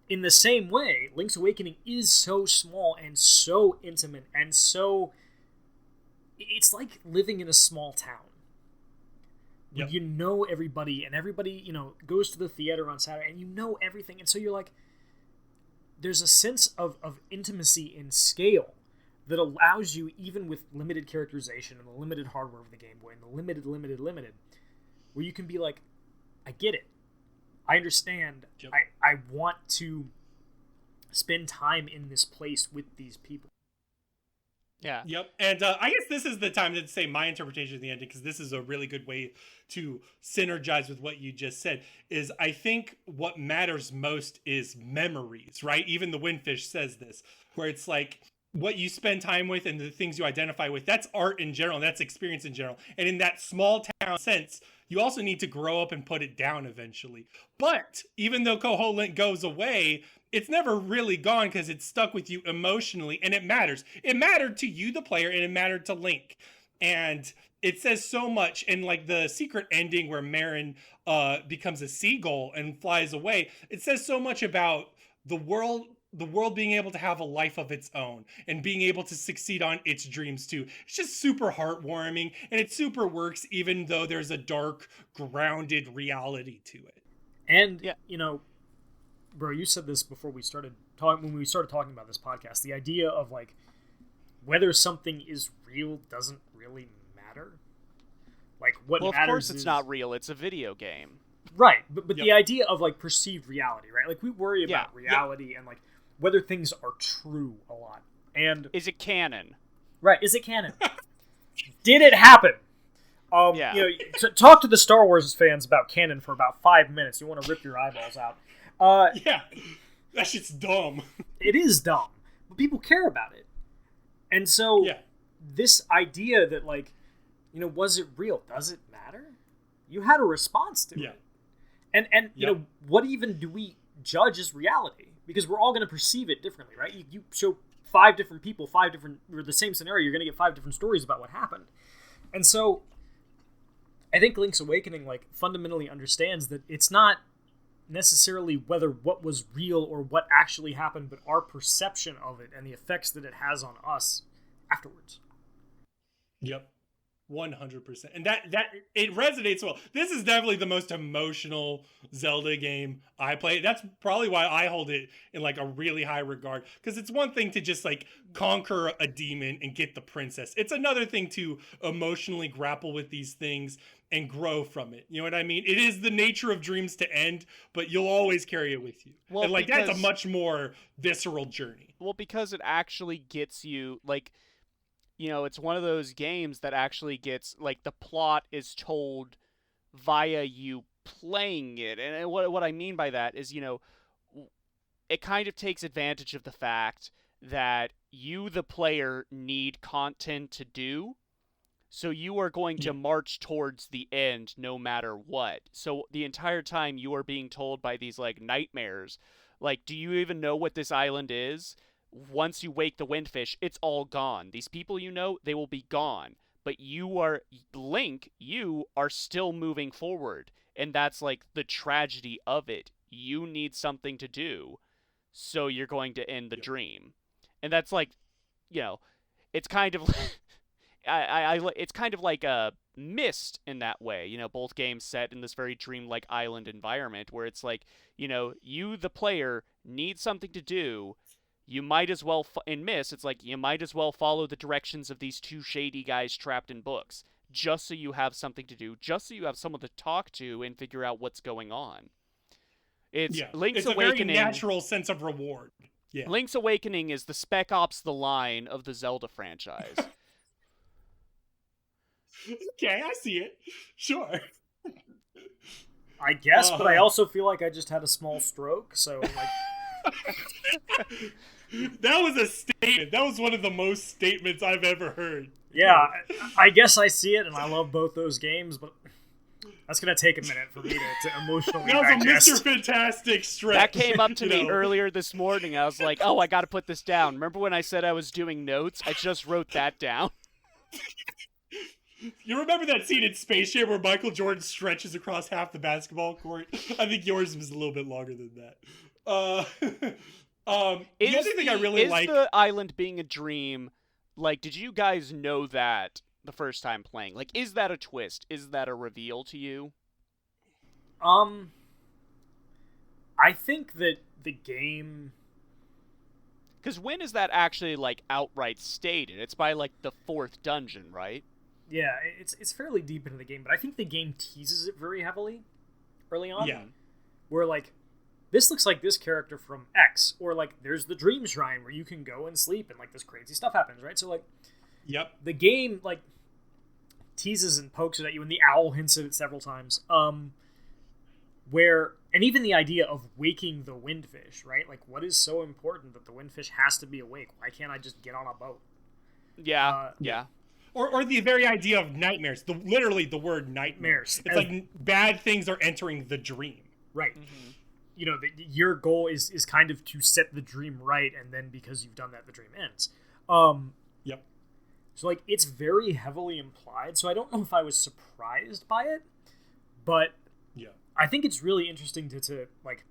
in the same way, Link's Awakening is so small and so intimate and so... It's like living in a small town. Yep. You know everybody, and everybody, goes to the theater on Saturday, and you know everything, and so you're like... There's a sense of intimacy in scale that allows you, even with limited characterization and the limited hardware of the Game Boy and the limited, where you can be like, I get it. I understand. Yep. I want to spend time in this place with these people. Yeah. Yep. And I guess this is the time to say my interpretation of the ending, because this is a really good way to synergize with what you just said, is I think what matters most is memories, right? Even the Windfish says this, where it's like what you spend time with and the things you identify with, that's art in general, that's experience in general. And in that small town sense, you also need to grow up and put it down eventually. But even though Koholint goes away, it's never really gone because it's stuck with you emotionally, and it matters. It mattered to you, the player, and it mattered to Link. And it says so much in like the secret ending where Marin becomes a seagull and flies away. It says so much about the world being able to have a life of its own and being able to succeed on its dreams too. It's just super heartwarming, and it super works even though there's a dark, grounded reality to it. And, bro, you said this before we started talking, when we started talking about this podcast, the idea of like whether something is real doesn't really matter. Like what matters is... Well, of course it's not real. It's a video game. Right, but the idea of like perceived reality, right? Like we worry about reality and like whether things are true a lot. And is it canon? Right, is it canon? Did it happen? Talk to the Star Wars fans about canon for about 5 minutes. You want to rip your eyeballs out. That shit's dumb. It is dumb, but people care about it. And so this idea that like, was it real? Does it matter? You had a response to it. And what even do we judge as reality? Because we're all going to perceive it differently, right? You show 5 different people, or the same scenario, you're going to get 5 different stories about what happened. And so I think Link's Awakening like fundamentally understands that it's not necessarily whether what was real or what actually happened, but our perception of it and the effects that it has on us afterwards. Yep. 100%. And that it resonates well. This is definitely the most emotional Zelda game I play. That's probably why I hold it in like a really high regard, because it's one thing to just like conquer a demon and get the princess. It's another thing to emotionally grapple with these things and grow from it. You know what I mean? It is the nature of dreams to end, but you'll always carry it with you. Well, and like that's a much more visceral journey. Well, because it actually gets you like, it's one of those games that actually gets, like, the plot is told via you playing it. And what I mean by that is, it kind of takes advantage of the fact that you, the player, need content to do. So you are going to march towards the end no matter what. So the entire time you are being told by these, like, nightmares, like, do you even know what this island is? Once you wake the Windfish, it's all gone. These people they will be gone. But Link, you are still moving forward. And that's like the tragedy of it. You need something to do, so you're going to end the dream. And that's like, it's kind of it's kind of like a Myst in that way. Both games set in this very dreamlike island environment where it's like, you, the player, need something to do. You might as well, in Myst, it's like, you might as well follow the directions of these 2 shady guys trapped in books, just so you have something to do, just so you have someone to talk to and figure out what's going on. Link's Awakening, a very natural sense of reward. Yeah. Link's Awakening is the Spec Ops The Line of the Zelda franchise. Okay, I see it. Sure. I guess, but I also feel like I just had a small stroke, so like... That was a statement. That was one of the most statements I've ever heard. Yeah, I guess I see it, and I love both those games, but that's going to take a minute for me to emotionally That was digest. a Mr. Fantastic stretch. That came up to you me know. earlier this morning. I was like, oh, I got to put this down. Remember when I said I was doing notes? I just wrote that down. You remember that scene in Space Jam where Michael Jordan stretches across half the basketball court? I think yours was a little bit longer than that. The other thing I really like... Is the island being a dream, like, did you guys know that the first time playing? Like, is that a twist? Is that a reveal to you? I think that the game... Because when is that actually, like, outright stated? It's by, like, the 4th dungeon, right? Yeah, it's fairly deep into the game, but I think the game teases it very heavily early on. Yeah. Where, like, this looks like this character from X, or, like, there's the Dream Shrine where you can go and sleep and, like, this crazy stuff happens, right? So, like, Yep. the game, like, teases and pokes it at you, and the owl hints at it several times. Where, and even the idea of waking the Windfish, right? Like, what is so important that the Windfish has to be awake? Why can't I just get on a boat? Yeah, yeah. Or the very idea of nightmares. Literally the word nightmares. It's like bad things are entering the dream. Right. Mm-hmm. You know, your goal is kind of to set the dream right, and then because you've done that, the dream ends. Yep. So, like, it's very heavily implied, so I don't know if I was surprised by it, but yeah, I think it's really interesting to like,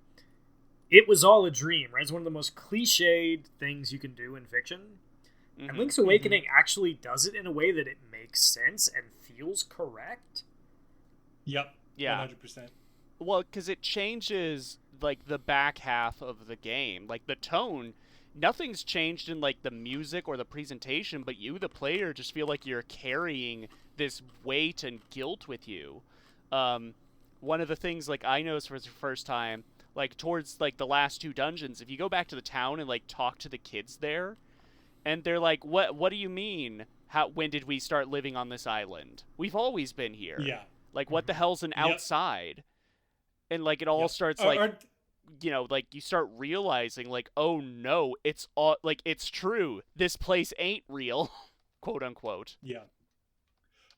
it was all a dream, right? It's one of the most cliched things you can do in fiction. And Link's Awakening actually does it in a way that it makes sense and feels correct. Yep. Yeah. 100%. Well, because it changes, like, the back half of the game. Like, the tone, nothing's changed in, like, the music or the presentation, but you, the player, just feel like you're carrying this weight and guilt with you. One of the things, like, I noticed for the first time, like, towards, like, the last 2 dungeons, if you go back to the town and, like, talk to the kids there, and they're like, what do you mean? When did we start living on this island? We've always been here. Yeah. Like, what the hell's an outside? And, like, it all starts, like, you know, like, you start realizing, like, oh, no, it's all, like, it's true. This place ain't real, quote unquote. Yeah.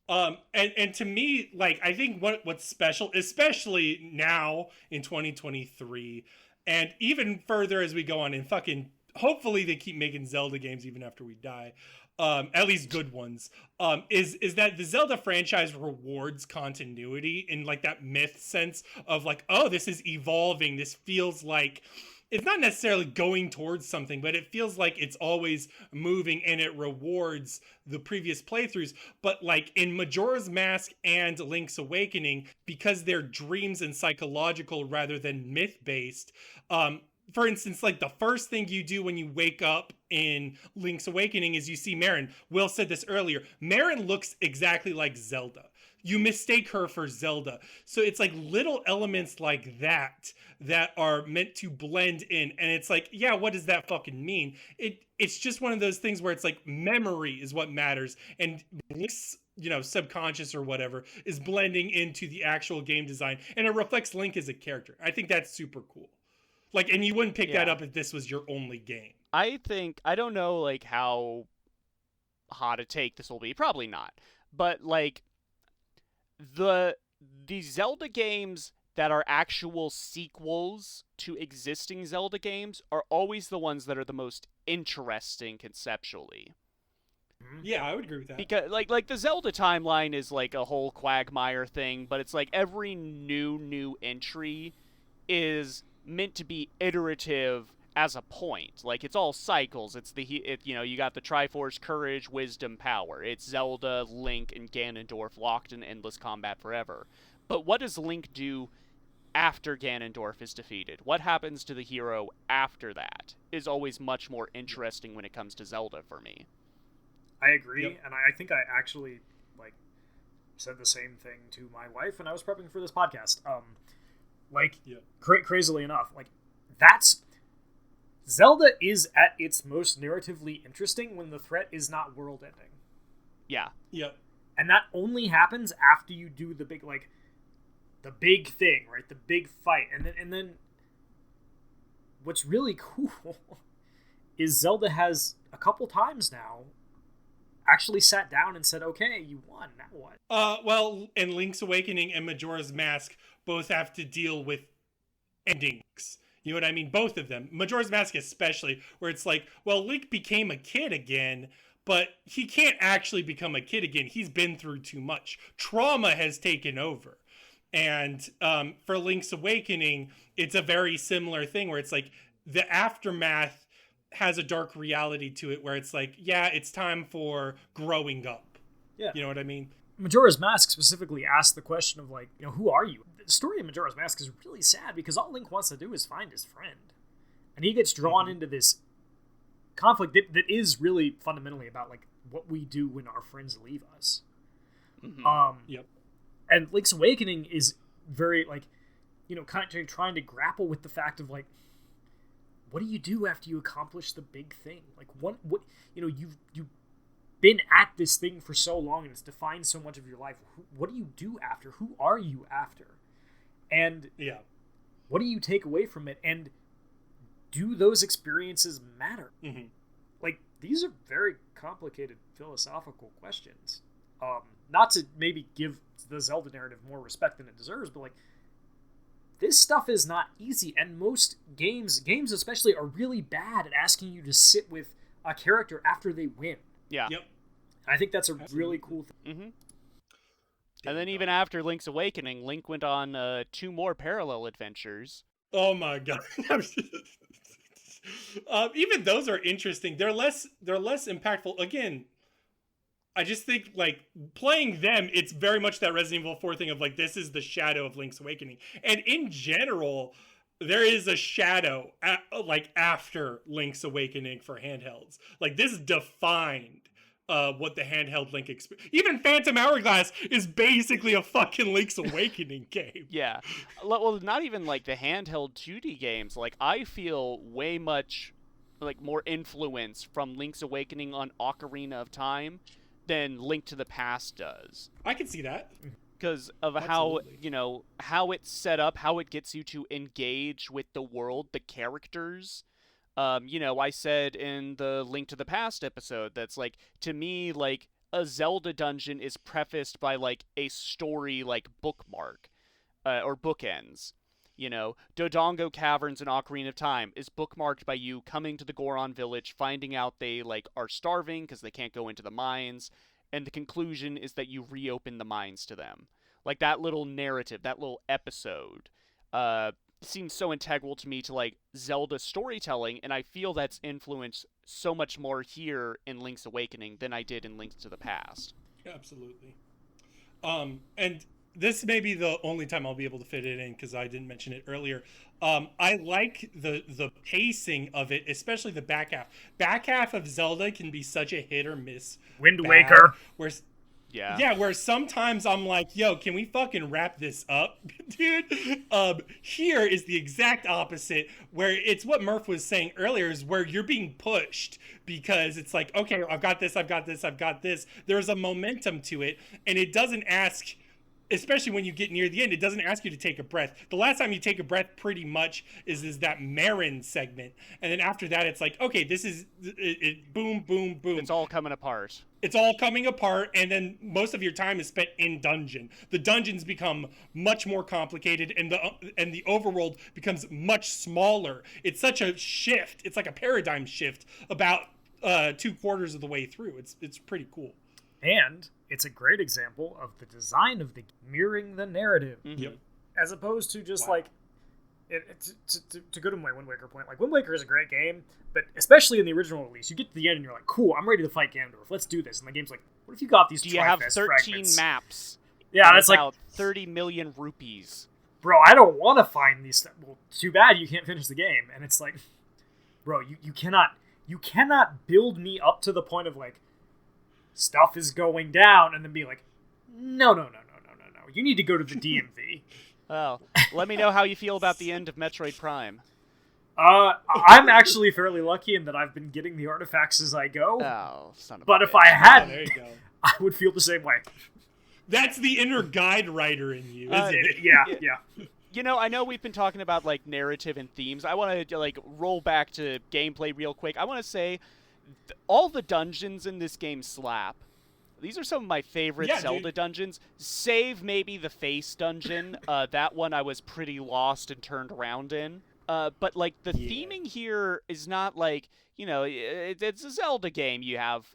And to me, like, I think what's special, especially now in 2023, and even further as we go on in fucking... Hopefully they keep making Zelda games even after we die. At least good ones. Is that the Zelda franchise rewards continuity in, like, that myth sense of, like, oh, this is evolving. This feels like it's not necessarily going towards something, but it feels like it's always moving, and it rewards the previous playthroughs. But, like, in Majora's Mask and Link's Awakening, because they're dreams and psychological rather than myth-based, for instance, like, the first thing you do when you wake up in Link's Awakening is you see Marin. Will said this earlier. Marin looks exactly like Zelda. You mistake her for Zelda. So it's like little elements like that are meant to blend in. And it's like, yeah, what does that fucking mean? It's just one of those things where it's like memory is what matters. And Link's, you know, subconscious or whatever is blending into the actual game design. And it reflects Link as a character. I think that's super cool. Like, and you wouldn't pick that up if this was your only game. I don't know, like, how hot a take this will be. Probably not. But, like, the Zelda games that are actual sequels to existing Zelda games are always the ones that are the most interesting conceptually. Yeah, I would agree with that. Because, like the Zelda timeline is, like, a whole quagmire thing, but it's like every new entry is meant to be iterative as a point. Like, it's all cycles. It's you know, you got the Triforce, Courage, Wisdom, Power. It's Zelda, Link, and Ganondorf locked in endless combat forever. But what does Link do after Ganondorf is defeated? What happens to the hero after that is always much more interesting when it comes to Zelda for me. I agree, and I think I actually, like, said the same thing to my wife when I was prepping for this podcast. Crazily enough, like, that's... Zelda is at its most narratively interesting when the threat is not world-ending. Yeah. Yep. And that only happens after you do the big, like, the big thing, right? The big fight. And then what's really cool is Zelda has a couple times now actually sat down and said, okay, you won, now what? Well, and Link's Awakening and Majora's Mask both have to deal with endings. You know what I mean? Both of them. Majora's Mask especially, where it's like, well, Link became a kid again, but he can't actually become a kid again. He's been through too much. Trauma has taken over. And for Link's Awakening, it's a very similar thing where it's like the aftermath has a dark reality to it where it's like, yeah, it's time for growing up. Yeah. You know what I mean? Majora's Mask specifically asked the question of, like, you know, who are you? The story of Majora's Mask is really sad because all Link wants to do is find his friend. And he gets drawn into this conflict that is really fundamentally about, like, what we do when our friends leave us. Yep. And Link's Awakening is very, like, you know, kind of trying to grapple with the fact of, like, what do you do after you accomplish the big thing? Like, what you know, you've been at this thing for so long and it's defined so much of your life. What do you do after? Who are you after? And what do you take away from it? And do those experiences matter? Mm-hmm. Like, these are very complicated philosophical questions. Not to maybe give the Zelda narrative more respect than it deserves, but, like, this stuff is not easy, and most games especially, are really bad at asking you to sit with a character after they win. Yeah. Yep. I think that's a really cool thing. Mm-hmm. And then even after Link's Awakening, Link went on 2 more parallel adventures. Oh my god. Even those are interesting. They're less impactful. Again, I just think, like, playing them, it's very much that Resident Evil 4 thing of, like, this is the shadow of Link's Awakening. And in general, there is a shadow, after Link's Awakening for handhelds. Like, this defined what the handheld Link experience. Even Phantom Hourglass is basically a fucking Link's Awakening game. Yeah. Well, not even, like, the handheld 2D games. Like, I feel way much, like, more influence from Link's Awakening on Ocarina of Time than Link to the Past does. I can see that. Because of how, you know, how it's set up, how it gets you to engage with the world, the characters. You know, I said in the Link to the Past episode that's, like, to me, like, a Zelda dungeon is prefaced by, like, a story, like, bookmark, or bookends. You know, Dodongo Caverns in Ocarina of Time is bookmarked by you coming to the Goron village, finding out they, like, are starving because they can't go into the mines, and the conclusion is that you reopen the mines to them. Like, that little narrative, that little episode, seems so integral to me to, like, Zelda storytelling, and I feel that's influenced so much more here in Link's Awakening than I did in Link to the Past. Absolutely. And this may be the only time I'll be able to fit it in because I didn't mention it earlier. I like the pacing of it, especially the back half. Back half of Zelda can be such a hit or miss. Wind Waker. Where sometimes I'm like, yo, can we fucking wrap this up, dude? Here is the exact opposite, where it's what Murph was saying earlier, is where you're being pushed because it's like, okay, I've got this. There's a momentum to it, and it doesn't ask, especially when you get near the end, it doesn't ask you to take a breath. The last time you take a breath pretty much is that Marin segment. And then after that, it's like, okay, this is it boom, boom, boom. It's all coming apart. It's all coming apart, and then most of your time is spent in dungeon. The dungeons become much more complicated, and the overworld becomes much smaller. It's such a shift. It's like a paradigm shift about 2/4 of the way through. It's pretty cool. And it's a great example of the design of the mirroring the narrative. Mm-hmm. Yep. As opposed to just like, to go to my Wind Waker point, like, Wind Waker is a great game, but especially in the original release, you get to the end and you're like, cool, I'm ready to fight Ganondorf. Let's do this. And the game's like, what if you got these Do you have Tri-Fest 13 fragments? maps? Yeah, that's like, 30 million rupees. bro, I don't want to find these stuff. Well, too bad you can't finish the game. And it's like, bro, you cannot build me up to the point of, like, stuff is going down and then be like, no. You need to go to the DMV. Well, let me know how you feel about the end of Metroid Prime. I'm actually fairly lucky in that I've been getting the artifacts as I go. Oh, son of a But bitch. if I hadn't, there you go. I would feel the same way. That's the inner guide writer in you, isn't it? Yeah. I know we've been talking about like narrative and themes. I want to like roll back to gameplay real quick. I want to say all the dungeons in this game slap. These are some of my favorite Zelda dungeons. Save maybe the face dungeon. That one I was pretty lost and turned around in. But like the theming here is not like, it's a Zelda game. You have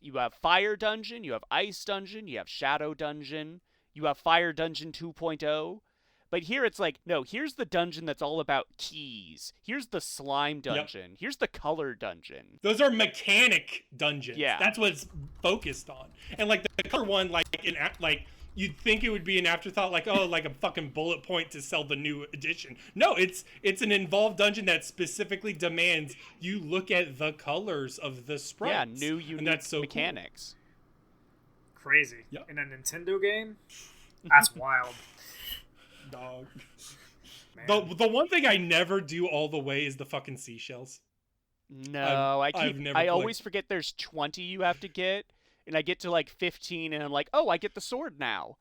Fire Dungeon, you have Ice Dungeon, you have Shadow Dungeon, you have Fire Dungeon 2.0. But here it's like, no, here's the dungeon that's all about keys. Here's the slime dungeon. Yep. Here's the color dungeon. Those are mechanic dungeons. Yeah. That's what it's focused on. And like the color one, you'd think it would be an afterthought, like, oh, like a fucking bullet point to sell the new edition. No, it's an involved dungeon that specifically demands you look at the colors of the sprites. Yeah, new unique mechanics. Cool. Crazy. Yep. In a Nintendo game? That's wild. Dog. The one thing I never do all the way is the fucking seashells. No, I always forget there's 20 you have to get, and I get to like 15 and I'm like, oh, I get the sword now.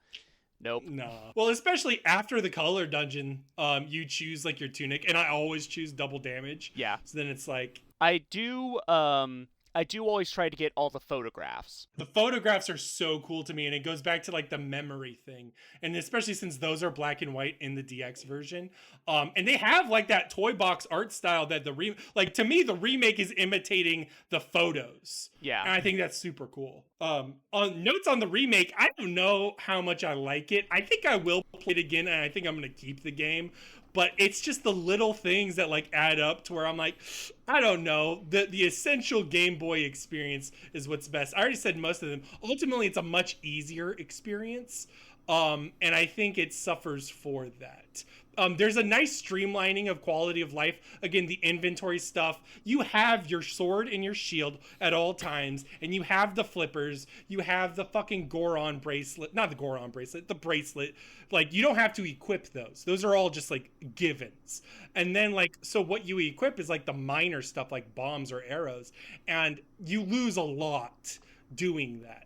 Nope. No. Well, especially after the color dungeon, you choose like your tunic, and I always choose double damage. Yeah. So then it's like I do always try to get all the photographs. The photographs are so cool to me, and it goes back to like the memory thing, and especially since those are black and white in the DX version, and they have like that toy box art style that to me the remake is imitating the photos. Yeah, and I think that's super cool. On notes on the remake, I don't know how much I like it. I think I will play it again, and I think I'm gonna keep the game. But it's just the little things that like add up to where I'm like, I don't know. The essential Game Boy experience is what's best. I already said most of them. Ultimately, it's a much easier experience. And I think it suffers for that. There's a nice streamlining of quality of life. Again, the inventory stuff. You have your sword and your shield at all times, and you have the flippers. You have the fucking Goron bracelet. Not the Goron bracelet, the bracelet. Like, you don't have to equip those. Those are all just, like, givens. And then, like, so what you equip is, like, the minor stuff, like bombs or arrows. And you lose a lot doing that.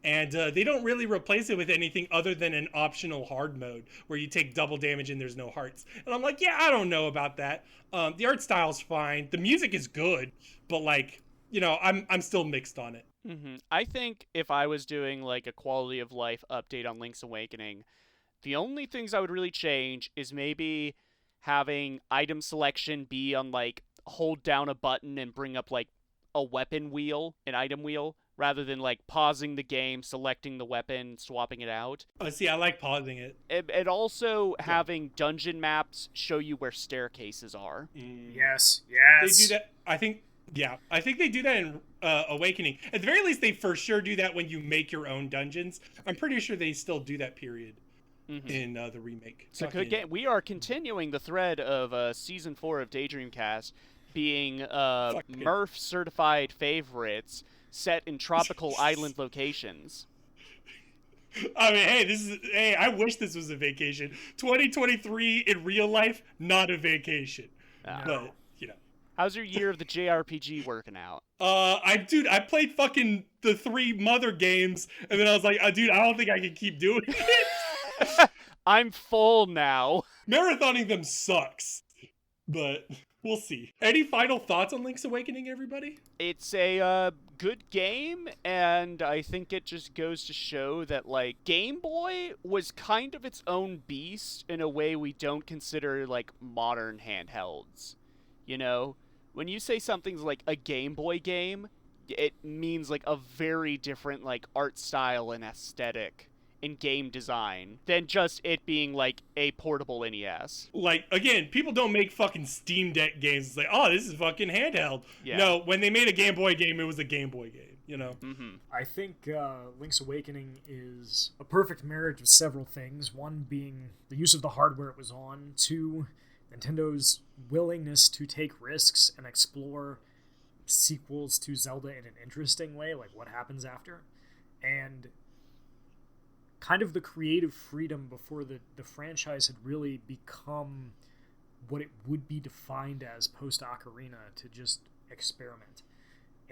And they don't really replace it with anything other than an optional hard mode where you take double damage and there's no hearts. And I'm like, yeah, I don't know about that. The art style's fine. The music is good, but like, I'm still mixed on it. Mm-hmm. I think if I was doing like a quality of life update on Link's Awakening, the only things I would really change is maybe having item selection be on like hold down a button and bring up like a weapon wheel, an item wheel, rather than like pausing the game, selecting the weapon, swapping it out. Oh, see, I like pausing it. And also having dungeon maps show you where staircases are. Yes. They do that, I think they do that in Awakening. At the very least, they for sure do that when you make your own dungeons. I'm pretty sure they still do that period in the remake. So we are continuing the thread of Season 4 of Daydream Cast being Murph certified favorites set in tropical island locations. I mean, I wish this was a vacation. 2023 in real life, not a vacation. But, how's your year of the JRPG working out? I played fucking the 3 Mother games, and then I was like, dude, I don't think I can keep doing it. I'm full now. Marathoning them sucks, but we'll see. Any final thoughts on Link's Awakening, everybody? It's a good game, and I think it just goes to show that, like, Game Boy was kind of its own beast in a way we don't consider, like, modern handhelds. When you say something's, like, a Game Boy game, it means, like, a very different, like, art style and aesthetic in game design than just it being like a portable NES. Like, again, people don't make fucking Steam Deck games. It's like, oh, this is fucking handheld. Yeah. No, when they made a Game Boy game, it was a Game Boy game, Mm-hmm. I think Link's Awakening is a perfect marriage of several things. One being the use of the hardware it was on. 2, Nintendo's willingness to take risks and explore sequels to Zelda in an interesting way, like what happens after. And kind of the creative freedom before the franchise had really become what it would be defined as post-Ocarina to just experiment.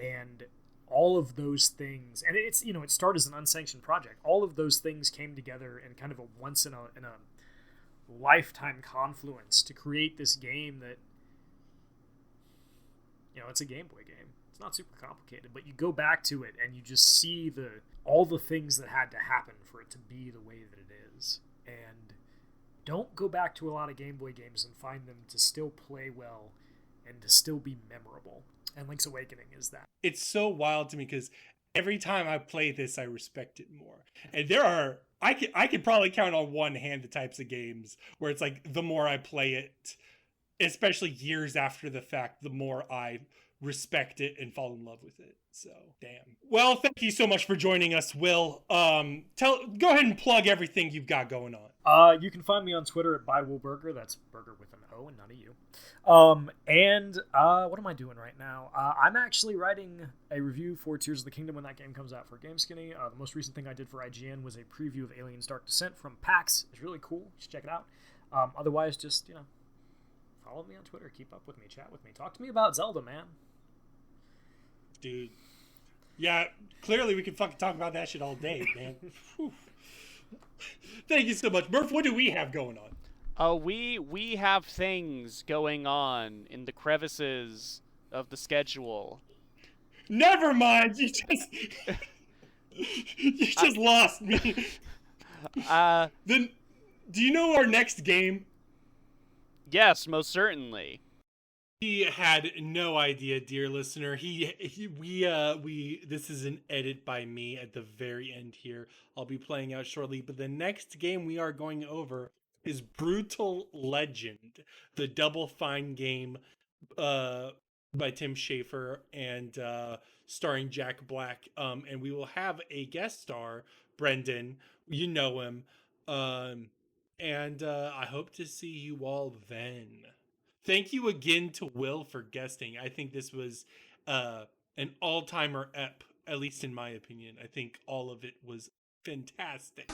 And all of those things, and it's, it started as an unsanctioned project. All of those things came together in kind of a once in a lifetime confluence to create this game that, it's a Game Boy game. It's not super complicated, but you go back to it and you just see all the things that had to happen for it to be the way that it is. And don't go back to a lot of Game Boy games and find them to still play well and to still be memorable. And Link's Awakening is that. It's so wild to me because every time I play this, I respect it more. And I could probably count on one hand the types of games where it's like the more I play it, especially years after the fact, the more I respect it and fall in love with it. So, damn. Well, thank you so much for joining us, Will. Go ahead and plug everything you've got going on. You can find me on Twitter at Will Borger. That's Burger with an O and not a U. What am I doing right now? I'm actually writing a review for Tears of the Kingdom when that game comes out for GameSkinny. The most recent thing I did for IGN was a preview of Aliens Dark Descent from PAX. It's really cool. You should check it out. Otherwise, just, follow me on Twitter. Keep up with me. Chat with me. Talk to me about Zelda, man. Dude. Yeah, clearly we can fucking talk about that shit all day, man. Thank you so much. Murph, what do we have going on? We have things going on in the crevices of the schedule. Never mind. You just lost me. Then, do you know our next game? Yes, most certainly. He had no idea, dear listener. This is an edit by me at the very end here. I'll be playing out shortly, but the next game we are going over is Brutal Legend, the Double Fine game by Tim Schafer and starring Jack Black. And we will have a guest star, Brendan. You know him. And I hope to see you all then. Thank you again to Will for guesting. I think this was an all-timer ep, at least in my opinion. I think all of it was fantastic.